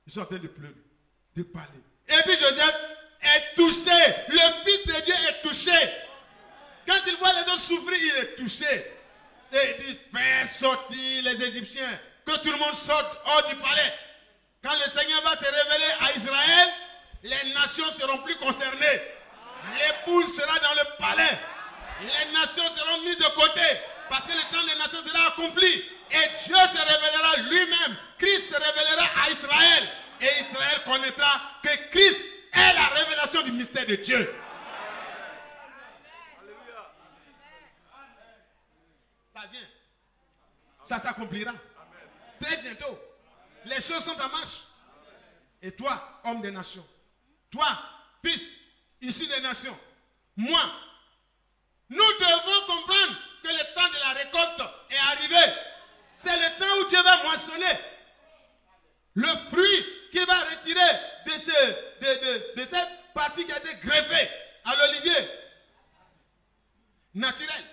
Ils sont en train de pleurer, de parler. Et puis Joseph est touché. Le Fils de Dieu est touché. Quand il voit les autres souffrir, il est touché. Et il dit, fais sortir les Égyptiens. Que tout le monde sorte hors du palais. Quand le Seigneur va se révéler à Israël, les nations seront plus concernées. L'épouse sera dans le palais. Les nations seront mises de côté. Parce que le temps des nations sera accompli. Et Dieu se révélera lui-même. Christ se révélera à Israël. Et Israël connaîtra que Christ est la révélation du mystère de Dieu. Ça vient. Ça s'accomplira. Très bientôt. Les choses sont en marche. Et toi, homme des nations, toi, fils, issu des nations, moi, nous devons comprendre que le temps de la récolte est arrivé. C'est le temps où Dieu va moissonner le fruit qu'il va retirer de cette partie qui a été greffée à l'olivier naturel.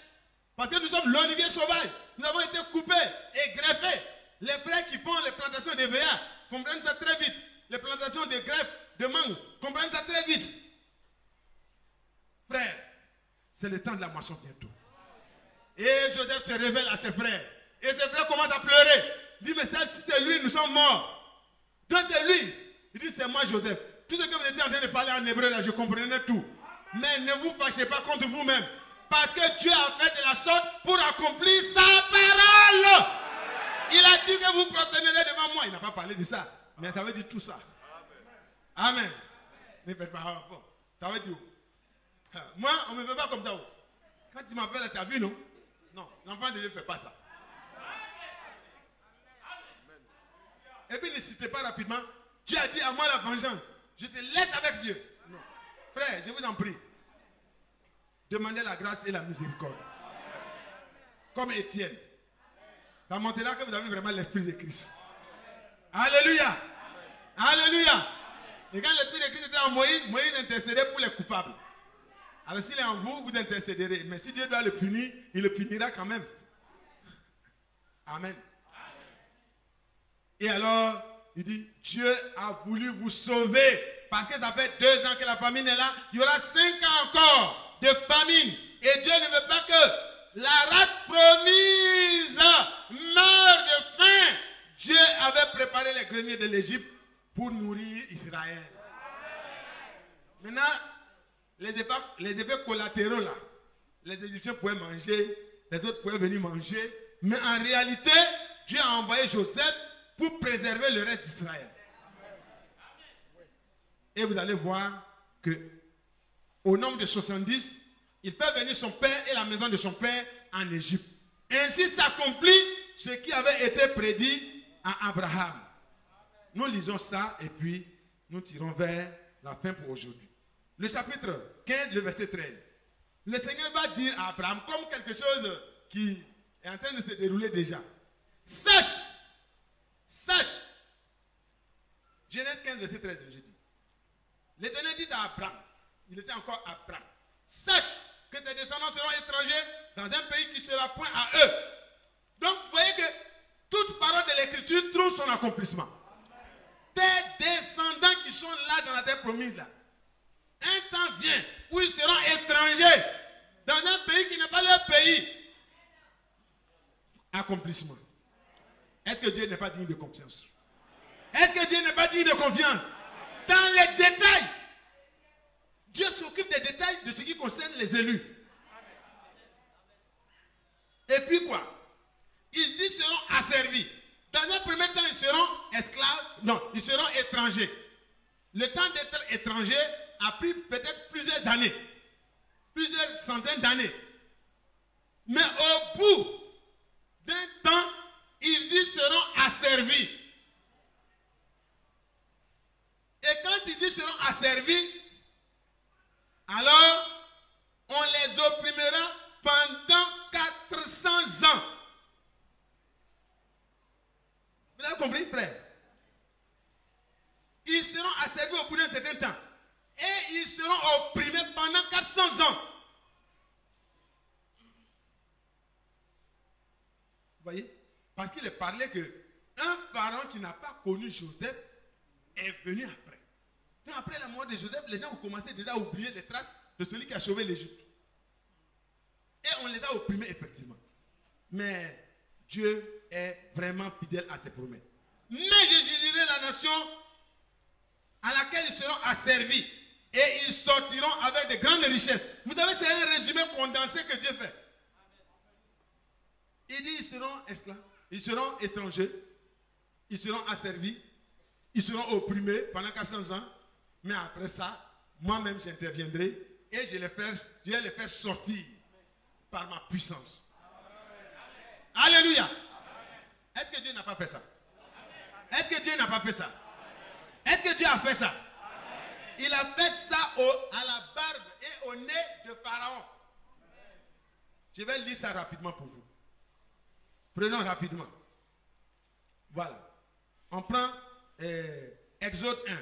Parce que nous sommes l'olivier sauvage. Nous avons été coupés et greffés. Les frères qui font les plantations de VA comprennent ça très vite. Les plantations de greffes, de mangue, comprennent ça très vite. Frères, c'est le temps de la moisson bientôt. Et Joseph se révèle à ses frères. Et ses frères commencent à pleurer. Il dit, mais si c'est lui, nous sommes morts. Donc c'est lui. Il dit, c'est moi Joseph. tout ce que vous étiez en train de parler en hébreu, là, je comprenais tout. Mais ne vous fâchez pas contre vous-même. Parce que Dieu a fait de la sorte pour accomplir sa parole. Il a dit que vous prosternerez devant moi. Il n'a pas parlé de ça. Mais ça veut dire tout ça. Amen. Ne faites pas. Bon, ça veut dire. Moi, on ne me fait pas comme ça. Quand tu m'appelles, tu as vu, non? Non, l'enfant de Dieu ne fait pas ça. Et puis ne citez pas rapidement. Dieu a dit à moi la vengeance. Je te laisse avec Dieu. Non. Frère, je vous en prie. Demandez la grâce et la miséricorde. Comme Étienne. Ça montrera que vous avez vraiment l'esprit de Christ. Alléluia. Alléluia. Et quand l'esprit de Christ était en Moïse, Moïse intercédait pour les coupables. Alors s'il est en vous, vous intercéderez. Mais si Dieu doit le punir, il le punira quand même. Amen. Et alors, il dit, Dieu a voulu vous sauver. Parce que ça fait 2 ans que la famine est là. Il y aura 5 ans encore de famine. Et Dieu ne veut pas que la race promise meure de faim. Dieu avait préparé les greniers de l'Égypte pour nourrir Israël. Maintenant, les effets collatéraux là, les Égyptiens pouvaient manger, les autres pouvaient venir manger. Mais en réalité, Dieu a envoyé Joseph pour préserver le reste d'Israël. Et vous allez voir que au nombre de 70, il fait venir son père et la maison de son père en Égypte. Ainsi s'accomplit ce qui avait été prédit à Abraham. Nous lisons ça et puis nous tirons vers la fin pour aujourd'hui. Le chapitre 15, le verset 13. Le Seigneur va dire à Abraham comme quelque chose qui est en train de se dérouler déjà. Sache. Genèse 15, verset 13, je dis. L'Éternel dit à Abraham, il était encore Abraham, sache que tes descendants seront étrangers dans un pays qui sera point à eux. Donc, vous voyez que toute parole de l'Écriture trouve son accomplissement. Tes descendants qui sont là dans la terre promise, là, un temps vient où ils seront étrangers dans un pays qui n'est pas leur pays. Accomplissement. Est-ce que Dieu n'est pas digne de confiance? Est-ce que Dieu n'est pas digne de confiance? Dans les détails. Dieu s'occupe des détails de ce qui concerne les élus. Et puis quoi? Ils seront asservis. Dans un premier temps, ils seront esclaves. Non, ils seront étrangers. Le temps d'être étranger a pris peut-être plusieurs années. Plusieurs centaines d'années. Mais au bout d'un temps, ils y seront asservis. Et quand ils y seront asservis, alors on les opprimera pendant 400 ans. Vous avez compris, frère? Ils seront asservis au bout d'un certain temps. Et ils seront opprimés pendant 400 ans. Vous voyez? Parce qu'il est parlé qu'un pharaon qui n'a pas connu Joseph est venu après. Donc après la mort de Joseph, les gens ont commencé déjà à oublier les traces de celui qui a sauvé l'Égypte. Et on les a opprimés effectivement. Mais Dieu est vraiment fidèle à ses promesses. Mais je jugerai la nation à laquelle ils seront asservis. Et ils sortiront avec de grandes richesses. Vous savez, c'est un résumé condensé que Dieu fait. Il dit, ils seront esclaves, ils seront étrangers, ils seront asservis, ils seront opprimés pendant 400 ans. Mais après ça, moi-même j'interviendrai et je vais les faire sortir par ma puissance. Amen. Alléluia. Est-ce que Dieu n'a pas fait ça? Est-ce que Dieu n'a pas fait ça? Est-ce que Dieu a fait ça? Il a fait ça à la barbe et au nez de Pharaon. Je vais lire ça rapidement pour vous. Prenons rapidement. Voilà. On prend Exode 1.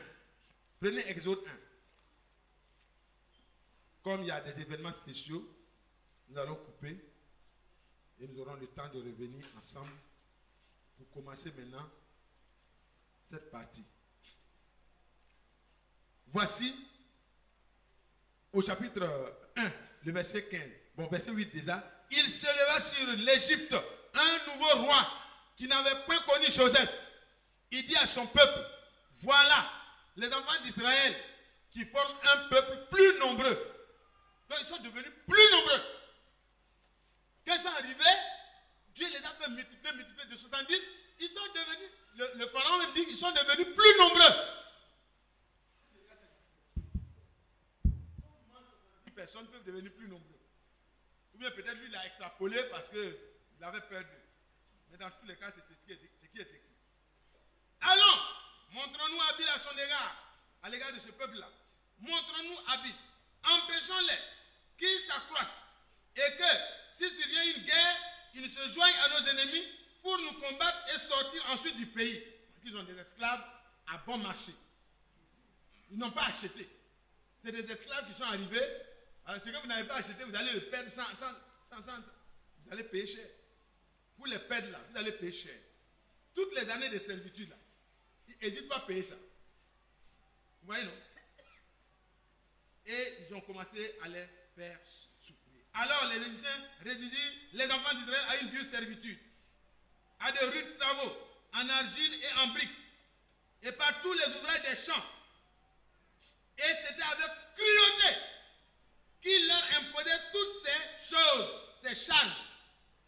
Prenez Exode 1. Comme il y a des événements spéciaux, nous allons couper et nous aurons le temps de revenir ensemble pour commencer maintenant cette partie. Voici au chapitre 1, le verset 15. Bon, verset 8 déjà. Il se leva sur l'Égypte un nouveau roi qui n'avait point connu Joseph. Il dit à son peuple, voilà, les enfants d'Israël qui forment un peuple plus nombreux. Donc ils sont devenus plus nombreux. Quand ils sont arrivés, Dieu les a fait multiplier de 70. Ils sont devenus, le pharaon même dit qu'ils sont devenus plus nombreux. Personnes peuvent devenir plus nombreux. Ou bien peut-être lui il a extrapolé parce qu'il avait peur d'eux. Mais dans tous les cas, c'est ce qui est écrit. Allons, montrons-nous habiles à son égard, à l'égard de ce peuple-là. Montrons-nous habiles. Empêchons-les qu'ils s'accroissent. Et que, si survient une guerre, ils se joignent à nos ennemis pour nous combattre et sortir ensuite du pays. Parce qu'ils ont des esclaves à bon marché. Ils n'ont pas acheté. C'est des esclaves qui sont arrivés. Alors, ce que vous n'avez pas acheté, vous allez le perdre sans vous allez payer cher. Pour les perdre là, vous allez payer cher. Toutes les années de servitude là, ils n'hésitent pas à payer ça. Vous voyez, non? Et ils ont commencé à les faire souffrir. Alors les Égyptiens réduisirent les enfants d'Israël à une dure servitude, à de rudes travaux, en argile et en briques, et par tous les ouvrages des champs. Et c'était avec cruauté qu'il leur imposait toutes ces choses, ces charges.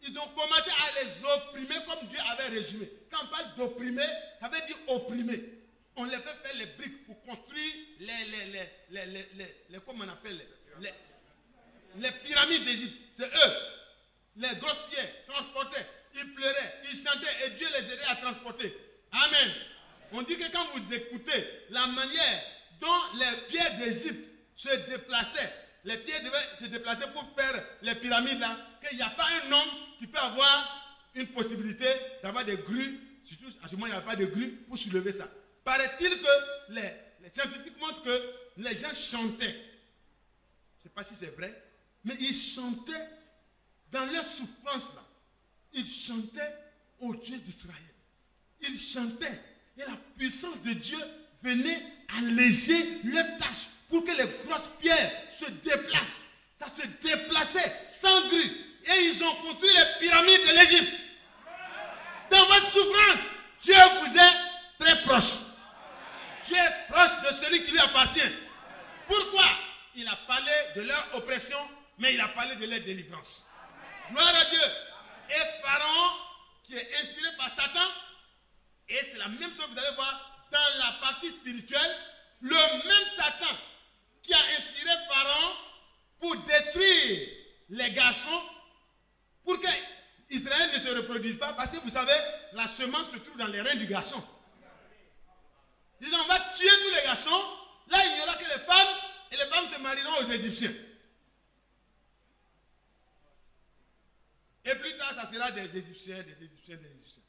Ils ont commencé à les opprimer comme Dieu avait résumé. Quand on parle d'opprimer, ça veut dire opprimer. On les fait faire les briques pour construire comment on appelle les pyramides d'Égypte. C'est eux. Les grosses pierres transportaient. Ils pleuraient, ils chantaient et Dieu les aidait à transporter. Amen. On dit que quand vous écoutez la manière dont les pierres d'Égypte se déplaçaient, les pierres devaient se déplacer pour faire les pyramides là, qu'il n'y a pas un homme qui peut avoir une possibilité d'avoir des grues, surtout à ce moment il n'y avait pas de grues pour soulever ça. Paraît-il que les scientifiques montrent que les gens chantaient. Je ne sais pas si c'est vrai, mais ils chantaient dans leur souffrance là. Ils chantaient au Dieu d'Israël. Ils chantaient et la puissance de Dieu venait alléger leurs tâches pour que les grosses pierres se déplacent. Ça se déplaçait sans grue. Et ils ont construit les pyramides de l'Égypte. Dans votre souffrance, Dieu vous est très proche. Dieu est proche de celui qui lui appartient. Pourquoi? Il a parlé de leur oppression, mais il a parlé de leur délivrance. Gloire à Dieu. Et Pharaon, qui est inspiré par Satan, et c'est la même chose que vous allez voir dans la partie spirituelle, le même Satan qui a inspiré Pharaon pour détruire les garçons, pour qu'Israël ne se reproduise pas, parce que vous savez, la semence se trouve dans les reins du garçon. Ils disent, on va tuer tous les garçons, là il n'y aura que les femmes, et les femmes se marieront aux Égyptiens. Et plus tard, ça sera des Égyptiens, des Égyptiens, des Égyptiens.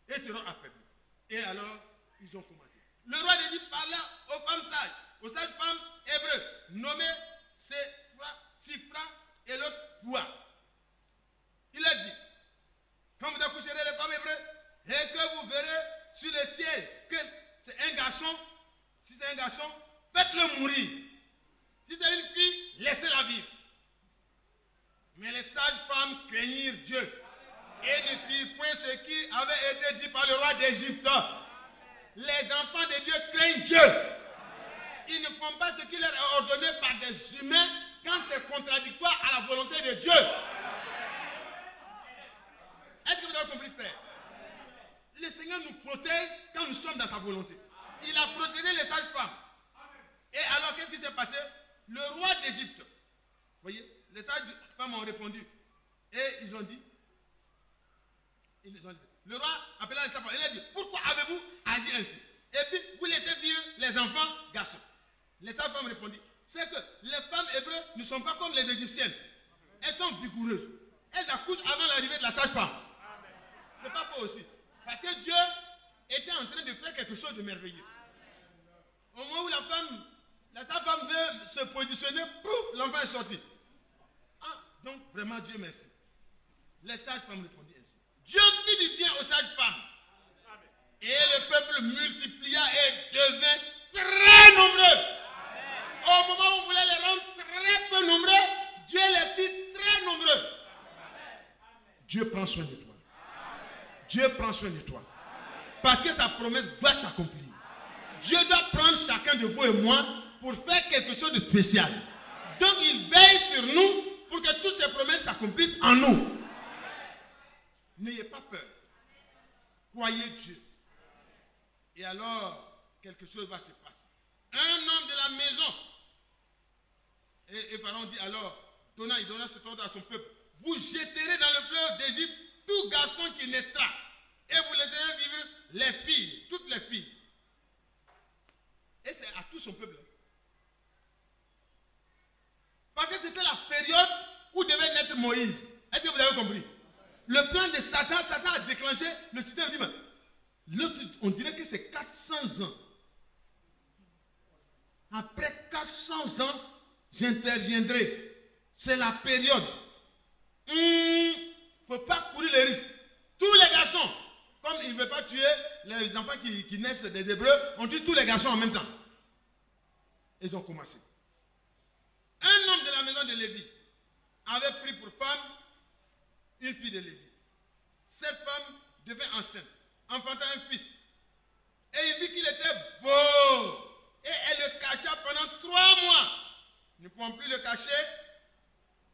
Et ils seront affaiblis. Et alors, ils ont commencé. Le roi d'Égypte parla aux femmes sages, aux sages femmes hébreux, nommées Sifra et l'autre Poua. Il a dit, quand vous accoucherez les femmes hébreux, et que vous verrez sur le ciel que c'est un garçon, si c'est un garçon, faites-le mourir. Si c'est une fille, laissez-la vivre. Mais les sages femmes craignirent Dieu et ne firent point ce qui avait été dit par le roi d'Égypte. Les enfants de Dieu craignent Dieu. Ils ne font pas ce qui leur est ordonné par des humains quand c'est contradictoire à la volonté de Dieu. Est-ce que vous avez compris, frère? Le Seigneur nous protège quand nous sommes dans sa volonté. Il a protégé les sages femmes. Et alors, qu'est-ce qui s'est passé? Le roi d'Égypte, vous voyez, les sages femmes ont répondu. Et ils ont dit, le roi appela les sages femmes. Il a dit, pourquoi avez-vous agi ainsi? Et puis, vous laissez vivre les enfants garçons. Les sages femmes répondent, c'est que les femmes hébreues ne sont pas comme les égyptiennes. Elles sont vigoureuses. Elles accouchent avant l'arrivée de la sage-femme. Ce n'est pas faux aussi. Parce que Dieu était en train de faire quelque chose de merveilleux. Au moment où la sage-femme veut se positionner, pouf, l'enfant est sorti. Ah, donc vraiment Dieu merci. Les sages-femmes répondirent ainsi. Dieu fit du bien aux sages-femmes. Et le peuple multiplia et devint très nombreux. Au moment où on voulait les rendre très peu nombreux, Dieu les fit très nombreux. Dieu prend soin de toi. Dieu prend soin de toi. Parce que sa promesse doit s'accomplir. Dieu doit prendre chacun de vous et moi pour faire quelque chose de spécial. Donc il veille sur nous pour que toutes ces promesses s'accomplissent en nous. N'ayez pas peur. Croyez Dieu. Et alors, quelque chose va se passer. Un homme de la maison. Et Pharaon dit alors, il donna cet ordre à son peuple. Vous jeterez dans le fleuve d'Égypte tout garçon qui naîtra. Et vous laisserez vivre les filles, toutes les filles. Et c'est à tout son peuple. Parce que c'était la période où devait naître Moïse. Est-ce que vous avez compris? Le plan de Satan a déclenché le système. Dit, l'autre, on dirait que c'est 400 ans. Après 400 ans, j'interviendrai. C'est la période. Il ne faut pas courir le risque. Tous les garçons, comme il ne veut pas tuer les enfants qui naissent des Hébreux, on tue tous les garçons en même temps. Ils ont commencé. Un homme de la maison de Lévi avait pris pour femme une fille de Lévi. Cette femme devint enceinte, enfanta un fils. Et il vit qu'il était beau. Et elle le cacha pendant 3 mois. Ne pouvant plus le cacher,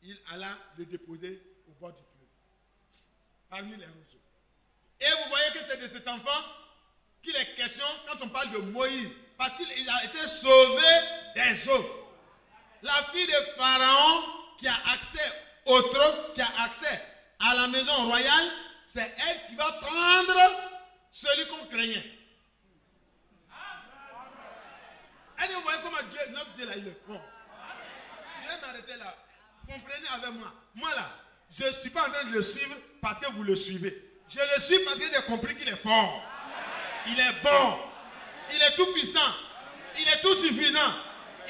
il alla le déposer au bord du fleuve, parmi les roseaux. Et vous voyez que c'est de cet enfant qu'il est question quand on parle de Moïse, parce qu'il a été sauvé des eaux. La fille de Pharaon qui a accès au trône, qui a accès à la maison royale, c'est elle qui va prendre celui qu'on craignait. Et vous voyez comment Dieu, notre Dieu là, il est fort. Je vais m'arrêter là. Comprenez avec moi. Moi là, je ne suis pas en train de le suivre parce que vous le suivez. Je le suis parce que j'ai compris qu'il est fort. Il est bon. Il est tout puissant. Il est tout suffisant.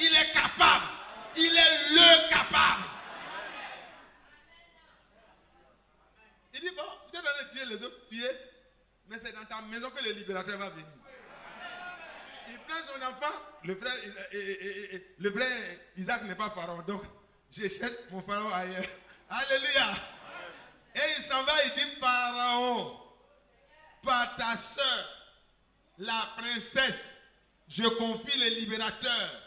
Il est capable. Il est le capable. Il dit, bon, tu es en train de tuer les autres, tuer, mais c'est dans ta maison que le libérateur va venir. Il prend son enfant, le frère Isaac n'est pas pharaon, donc je cherche mon pharaon ailleurs. Alléluia. Et il s'en va, il dit, Pharaon, par ta soeur, la princesse, je confie le libérateur.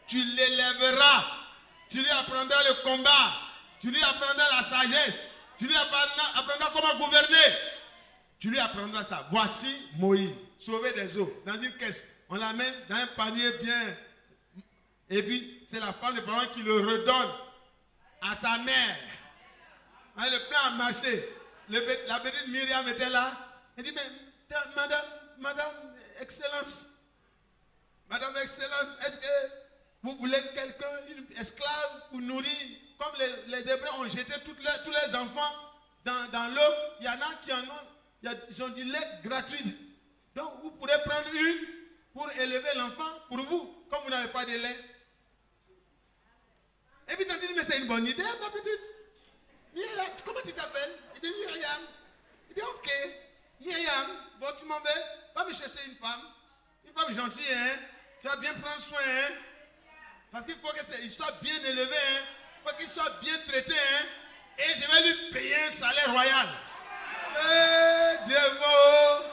Tu l'élèveras, tu lui apprendras le combat, tu lui apprendras la sagesse, tu lui apprendras comment gouverner. Tu lui apprendras ça. Voici Moïse, sauvé des eaux, dans une caisse. On la met dans un panier bien. Et puis, c'est la femme de Pharaon qui le redonne à sa mère. Hein, le plan a marché. La petite Myriam était là. Elle dit, mais Madame Excellence, est-ce que vous voulez quelqu'un, une esclave pour nourrir? Comme les Hébreux ont jeté tous les enfants dans l'eau, il y en a qui en ont, ils ont du lait gratuit. Donc vous pourrez prendre une pour élever l'enfant pour vous, comme vous n'avez pas de lait. Et puis tu dis, mais c'est une bonne idée, ma petite. Myriam, comment tu t'appelles? Il dit Myriam. Il dit, ok, Myriam, bon tu m'en vais, va me chercher une femme gentille, hein. Tu vas bien prendre soin, hein. Parce qu'il faut qu'il soit bien élevé, hein. Il faut qu'il soit bien traité, hein. Et je vais lui payer un salaire royal. Dieu est bon.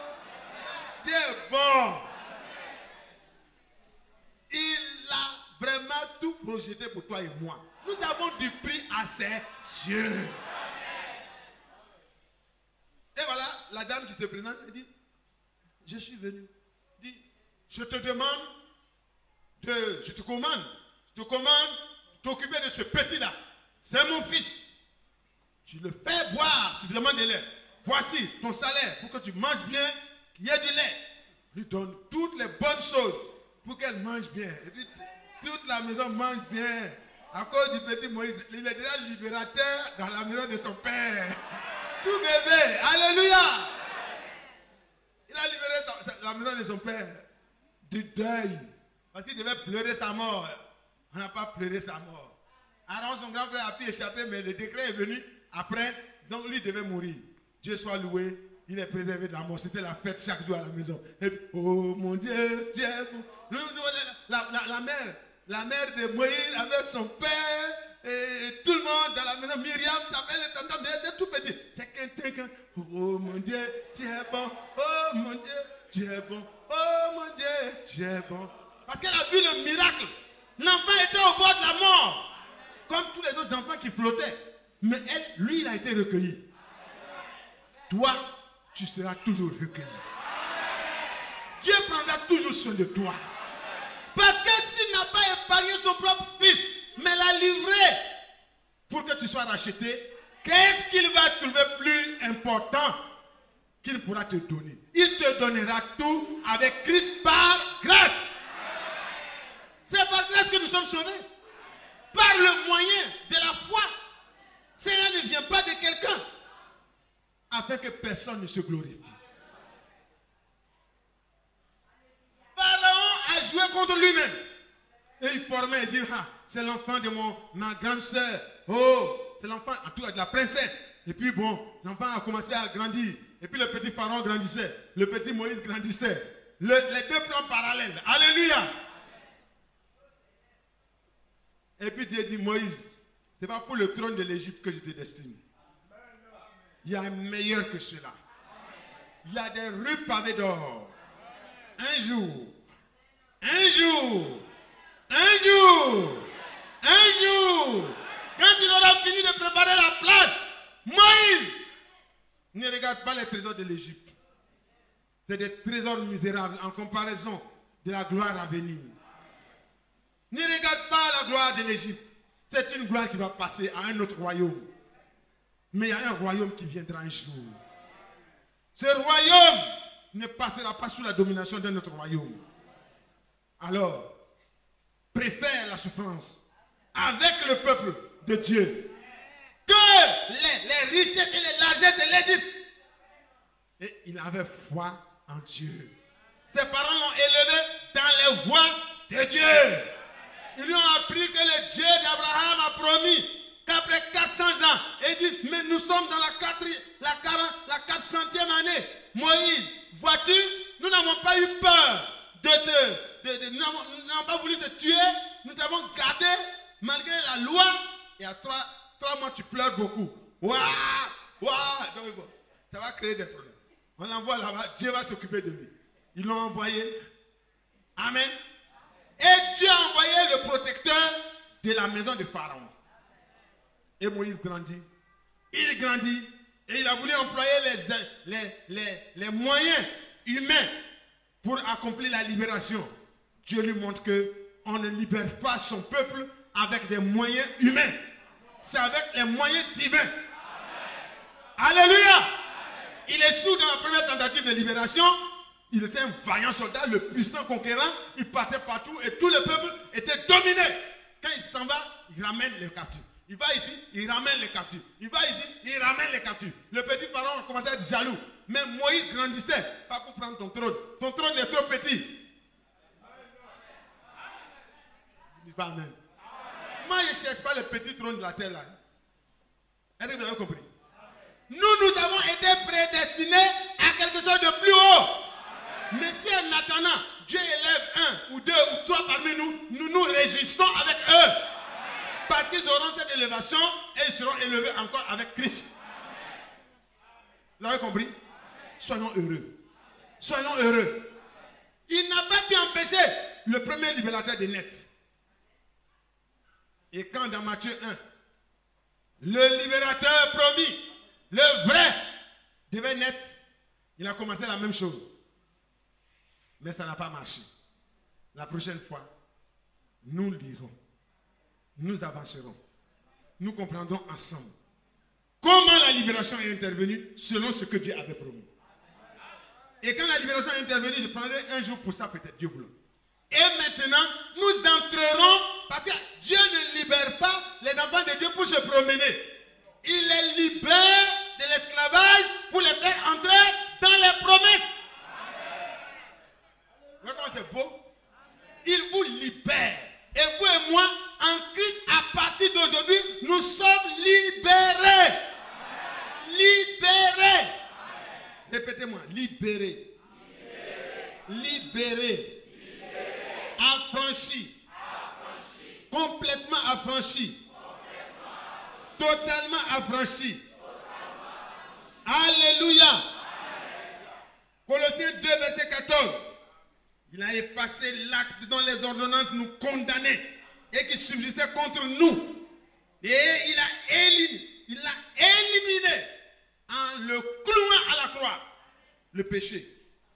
Dieu est bon. Il a vraiment tout projeté pour toi et moi. Nous avons du prix à ses yeux. Et voilà, la dame qui se présente, elle dit, je suis venu. Elle dit, je te commande de t'occuper de ce petit-là. C'est mon fils. Tu le fais boire suffisamment de lait. Voici ton salaire pour que tu manges bien, qu'il y ait du lait. Lui donne toutes les bonnes choses pour qu'elle mange bien. Et puis toute la maison mange bien. À cause du petit Moïse, il est déjà libérateur dans la maison de son père. Tout bébé, alléluia. Il a libéré la maison de son père du deuil. Parce qu'il devait pleurer sa mort. On n'a pas pleuré sa mort. Aaron, son grand frère, a pu échapper, mais le décret est venu après. Donc lui devait mourir. Dieu soit loué. Il est préservé de la mort. C'était la fête chaque jour à la maison. Et puis, oh mon Dieu, Dieu est bon. La mère de Moïse avec son père. Et tout le monde dans la maison. Myriam s'appelle le tonton de tout petit. Oh mon Dieu, Dieu est bon. Oh mon Dieu, Dieu est bon. Oh mon Dieu, Dieu est bon. Parce qu'elle a vu le miracle. L'enfant était au bord de la mort. Comme tous les autres enfants qui flottaient. Mais lui, il a été recueilli. Toi, tu seras toujours recueilli. Dieu prendra toujours soin de toi. Parce que s'il n'a pas épargné son propre fils, mais l'a livré pour que tu sois racheté, qu'est-ce qu'il va trouver plus important qu'il pourra te donner? Il te donnera tout avec Christ par grâce. C'est par grâce que nous sommes sauvés. Par le moyen de la foi. Cela ne vient pas de quelqu'un. Afin que personne ne se glorifie. Pharaon a joué contre lui-même. Et il formait et dit, ah, c'est l'enfant de ma grande soeur. Oh, c'est l'enfant en tout cas de la princesse. Et puis bon, l'enfant a commencé à grandir. Et puis le petit Pharaon grandissait. Le petit Moïse grandissait. Les deux plans parallèles. Alléluia. Et puis Dieu dit, Moïse, ce n'est pas pour le trône de l'Égypte que je te destine. Il y a meilleur que cela. Il y a des rues pavées d'or. Un jour, quand il aura fini de préparer la place, Moïse ne regarde pas les trésors de l'Égypte. C'est des trésors misérables en comparaison de la gloire à venir. Ne regarde pas la gloire de l'Égypte. C'est une gloire qui va passer à un autre royaume. Mais il y a un royaume qui viendra un jour. Ce royaume ne passera pas sous la domination d'un autre royaume. Alors, préfère la souffrance avec le peuple de Dieu que les richesses et les largesses de l'Égypte. Et il avait foi en Dieu. Ses parents l'ont élevé dans les voies de Dieu. Ils lui ont appris que le Dieu d'Abraham a promis qu'après 400 ans, il dit, mais nous sommes dans la 400e année. Moïse, vois-tu, nous n'avons pas eu peur nous n'avons pas voulu te tuer, nous t'avons gardé malgré la loi. Et à 3 mois, tu pleures beaucoup. Waouh, waouh, ça va créer des problèmes. On l'envoie là-bas, Dieu va s'occuper de lui. Ils l'ont envoyé. Amen. Et Dieu a envoyé le protecteur de la maison de Pharaon. Et Moïse grandit. Il grandit. Et il a voulu employer les moyens humains pour accomplir la libération. Dieu lui montre qu'on ne libère pas son peuple avec des moyens humains. C'est avec les moyens divins. Amen. Alléluia. Amen. Il échoue dans la première tentative de libération. Il était un vaillant soldat, le puissant conquérant. Il partait partout et tout le peuple était dominé. Quand il s'en va, il ramène les captifs. Il va ici, il ramène les captifs. Il va ici, il ramène les captifs. Le petit Pharaon a commencé à être jaloux. Mais Moïse grandissait, pas pour prendre ton trône. Ton trône est trop petit. Dis pas amen. Moi, je ne cherche pas le petit trône de la terre là. Est-ce que vous avez compris? Nous avons été prédestinés à quelque chose de plus haut. Mais si en attendant, Dieu élève 1 ou 2 ou 3 parmi nous, nous nous réjouissons avec eux. Parce qu'ils auront cette élévation et ils seront élevés encore avec Christ. Vous avez compris? Soyons heureux. Soyons heureux. Il n'a pas pu empêcher le premier libérateur de naître. Et quand dans Matthieu 1, le libérateur promis, le vrai, devait naître, il a commencé la même chose. Mais ça n'a pas marché. La prochaine fois, nous lirons. Nous avancerons. Nous comprendrons ensemble comment la libération est intervenue selon ce que Dieu avait promis. Et quand la libération est intervenue, je prendrai un jour pour ça, peut-être Dieu voulant. Et maintenant, nous entrerons, parce que Dieu ne libère pas les enfants de Dieu pour se promener. Il les libère de l'esclavage pour les faire entrer dans les promesses. Vous voyez comment c'est beau? Il vous libère. Et vous et moi, en Christ, à partir d'aujourd'hui, nous sommes libérés. Libérés. Répétez-moi, libérés. Libérés. Affranchis. Complètement affranchis. Totalement affranchis. Alléluia. Colossiens 2, verset 14. Il a effacé l'acte dont les ordonnances nous condamnaient et qui subsistait contre nous. Et il a éliminé en le clouant à la croix. Le péché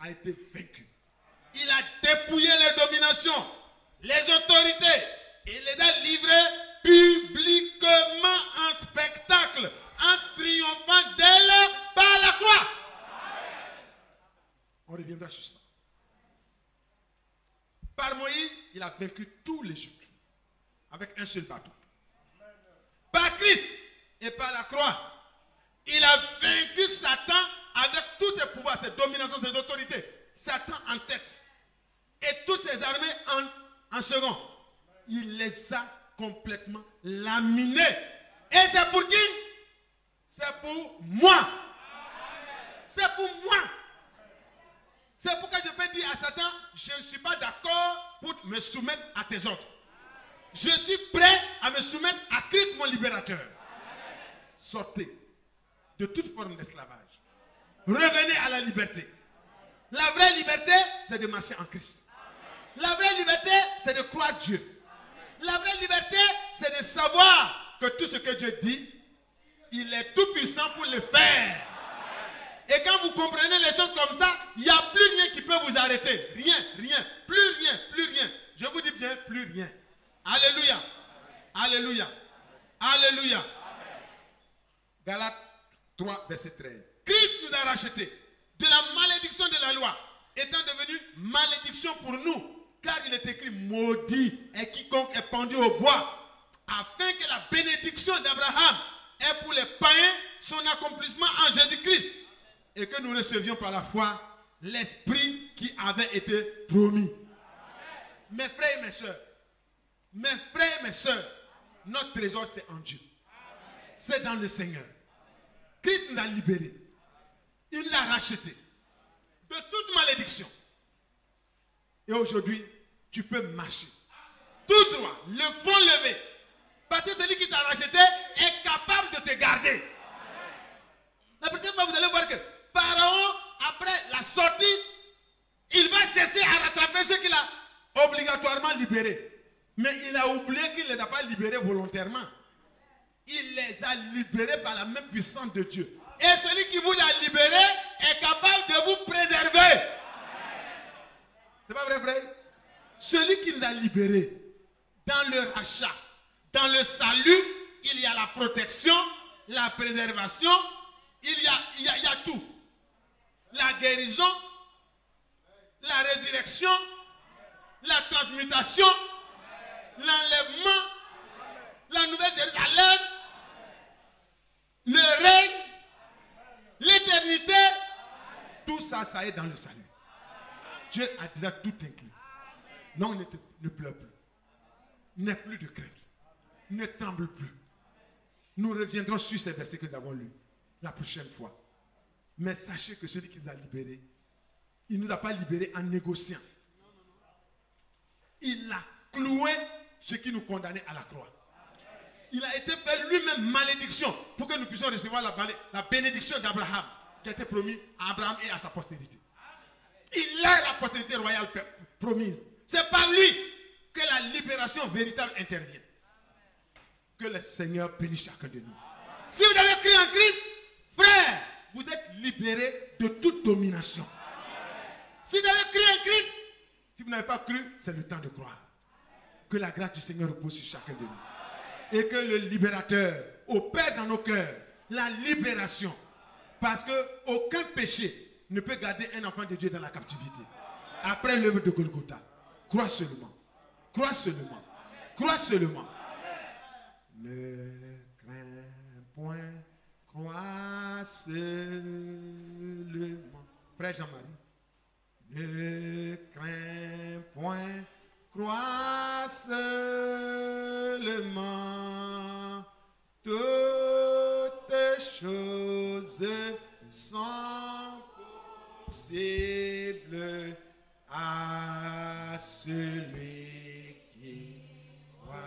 a été vaincu. Il a dépouillé les dominations, les autorités et les a livrées publiquement en spectacle, en triomphant d'elle par la croix. On reviendra sur ça. Par Moïse, il a vaincu tous les Juifs avec un seul bateau. Par Christ et par la croix, il a vaincu Satan avec tous ses pouvoirs, ses dominations, ses autorités. Satan en tête et toutes ses armées en second. Il les a complètement laminés. Et c'est pour qui? C'est pour moi. C'est pour moi. C'est pourquoi je peux dire à Satan, je ne suis pas d'accord pour me soumettre à tes ordres. Je suis prêt à me soumettre à Christ, mon libérateur. Sortez de toute forme d'esclavage. Revenez à la liberté. La vraie liberté, c'est de marcher en Christ. La vraie liberté, c'est de croire Dieu. La vraie liberté, c'est de savoir que tout ce que Dieu dit, il est tout puissant pour le faire. Et quand vous comprenez les choses comme ça, il n'y a plus rien qui peut vous arrêter. Rien, plus rien. Je vous dis bien, plus rien. Alléluia. Alléluia. Alléluia. Galates 3, verset 13. Christ nous a rachetés de la malédiction de la loi, étant devenu malédiction pour nous, car il est écrit maudit est quiconque est pendu au bois, afin que la bénédiction d'Abraham ait pour les païens son accomplissement en Jésus-Christ, et que nous recevions par la foi l'esprit qui avait été promis. Mes frères et mes sœurs, notre trésor c'est en Dieu. C'est dans le Seigneur. Christ nous a libérés. Il nous a rachetés de toute malédiction. Et aujourd'hui, tu peux marcher tout droit, le front levé. Parce que celui qui t'a racheté est capable de te garder. La prochaine fois, vous allez voir que Pharaon, après la sortie, il va chercher à rattraper ceux qu'il a obligatoirement libérés. Mais il a oublié qu'il ne les a pas libérés volontairement. Il les a libérés par la même puissance de Dieu. Et celui qui vous a libéré est capable de vous préserver. C'est pas vrai, frère? Celui qui nous a libérés, dans le rachat, dans le salut, il y a la protection, la préservation, il y a tout. La guérison, la résurrection, la transmutation, l'enlèvement, la nouvelle Jérusalem, le règne, l'éternité, tout ça, ça est dans le salut. Dieu a déjà tout inclus. Non, ne pleure plus. N'aie plus de crainte. Ne tremble plus. Nous reviendrons sur ces versets que nous avons lus la prochaine fois. Mais sachez que celui qui nous a libérés, il ne nous a pas libérés en négociant. Il a cloué ce qui nous condamnait à la croix. Il a été fait lui-même malédiction pour que nous puissions recevoir la bénédiction d'Abraham qui a été promise à Abraham et à sa postérité. Il a la postérité royale promise. C'est par lui que la libération véritable intervient. Que le Seigneur bénisse chacun de nous. Si vous avez cru en Christ, frère, vous êtes libérés de toute domination. Si vous avez cru en Christ, si vous n'avez pas cru, c'est le temps de croire. Que la grâce du Seigneur repose sur chacun de nous. Et que le libérateur opère dans nos cœurs la libération. Parce qu'aucun péché ne peut garder un enfant de Dieu dans la captivité. Après l'œuvre de Golgotha. Crois seulement. Crois seulement. Crois seulement. Ne crains point. Crois seulement. Frère Jean-Marie. Ne crains point. Crois seulement. Toutes choses sont possibles à celui qui croit.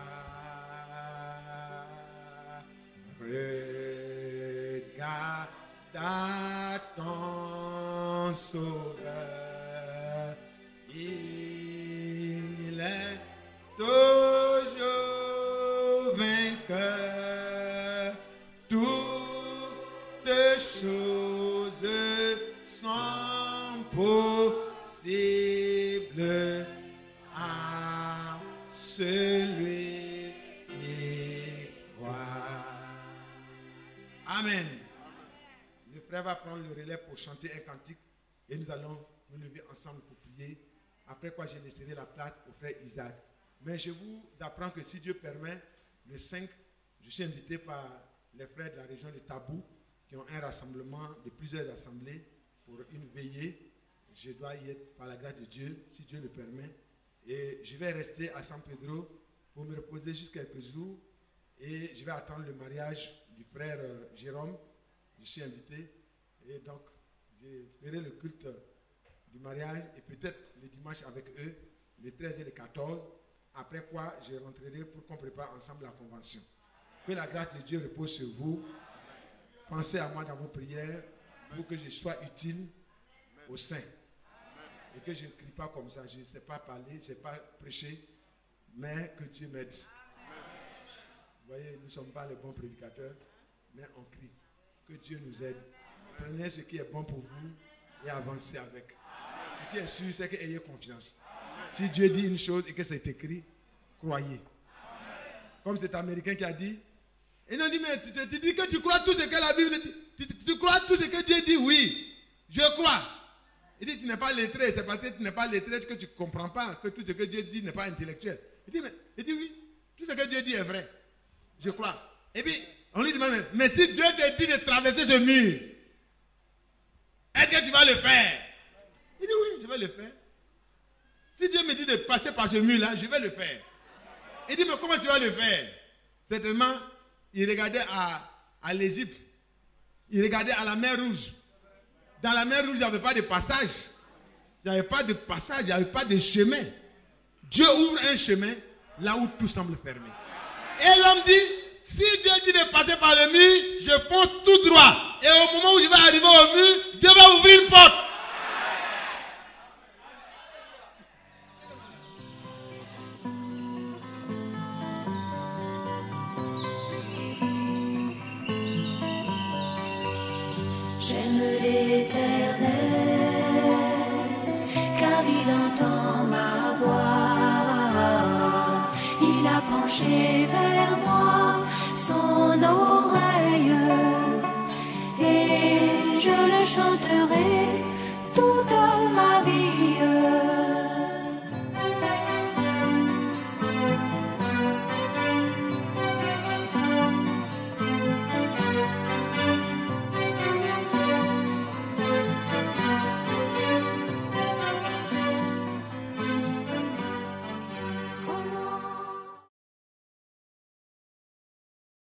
Regarde à ton Sauveur. sont possibles à celui qui croit. Amen. Le frère va prendre le relais pour chanter un cantique et nous allons nous lever ensemble pour prier. Après quoi, je laisserai la place au frère Isaac. Mais je vous apprends que si Dieu permet, le 5, je suis invité par les frères de la région de Tabou qui ont un rassemblement de plusieurs assemblées pour une veillée. Je dois y être par la grâce de Dieu, si Dieu le permet. Et je vais rester à San Pedro pour me reposer juste quelques jours. Et je vais attendre le mariage du frère Jérôme. Je suis invité. Et donc, je ferai le culte du mariage et peut-être le dimanche avec eux, le 13 et le 14. Après quoi, je rentrerai pour qu'on prépare ensemble la convention. Que la grâce de Dieu repose sur vous. Pensez à moi dans vos prières pour que je sois utile aux saints. Et que je ne crie pas comme ça. Je ne sais pas parler, je ne sais pas prêcher, mais que Dieu m'aide. Vous voyez, nous ne sommes pas les bons prédicateurs, mais on crie. Que Dieu nous aide. Prenez ce qui est bon pour vous et avancez avec. Ce qui est sûr, c'est que ayez confiance. Si Dieu dit une chose et que c'est écrit, croyez. Comme cet Américain qui a dit, il a dit, mais tu dis que tu crois tout ce que la Bible dit. Tu crois tout ce que Dieu dit, oui, je crois. Il dit, tu n'es pas lettré, c'est parce que tu n'es pas lettré que tu ne comprends pas que tout ce que Dieu dit n'est pas intellectuel. Il dit, oui, tout ce que Dieu dit est vrai. Je crois. Et puis, on lui demande, mais si Dieu te dit de traverser ce mur, est-ce que tu vas le faire? Il dit, oui, je vais le faire. Si Dieu me dit de passer par ce mur-là, je vais le faire. Il dit, mais comment tu vas le faire? Certainement, il regardait à l'Égypte. Il regardait à la mer Rouge. Dans la mer Rouge, il n'y avait pas de passage. Il n'y avait pas de passage, il n'y avait pas de chemin. Dieu ouvre un chemin là où tout semble fermé. Et l'homme dit, si Dieu dit de passer par le mur, je fonce tout droit. Et au moment où je vais arriver au mur, Dieu va ouvrir une porte. J'aime l'Éternel, car il entend ma voix. Il a penché vers moi son oreille, et je le chanterai toute ma vie.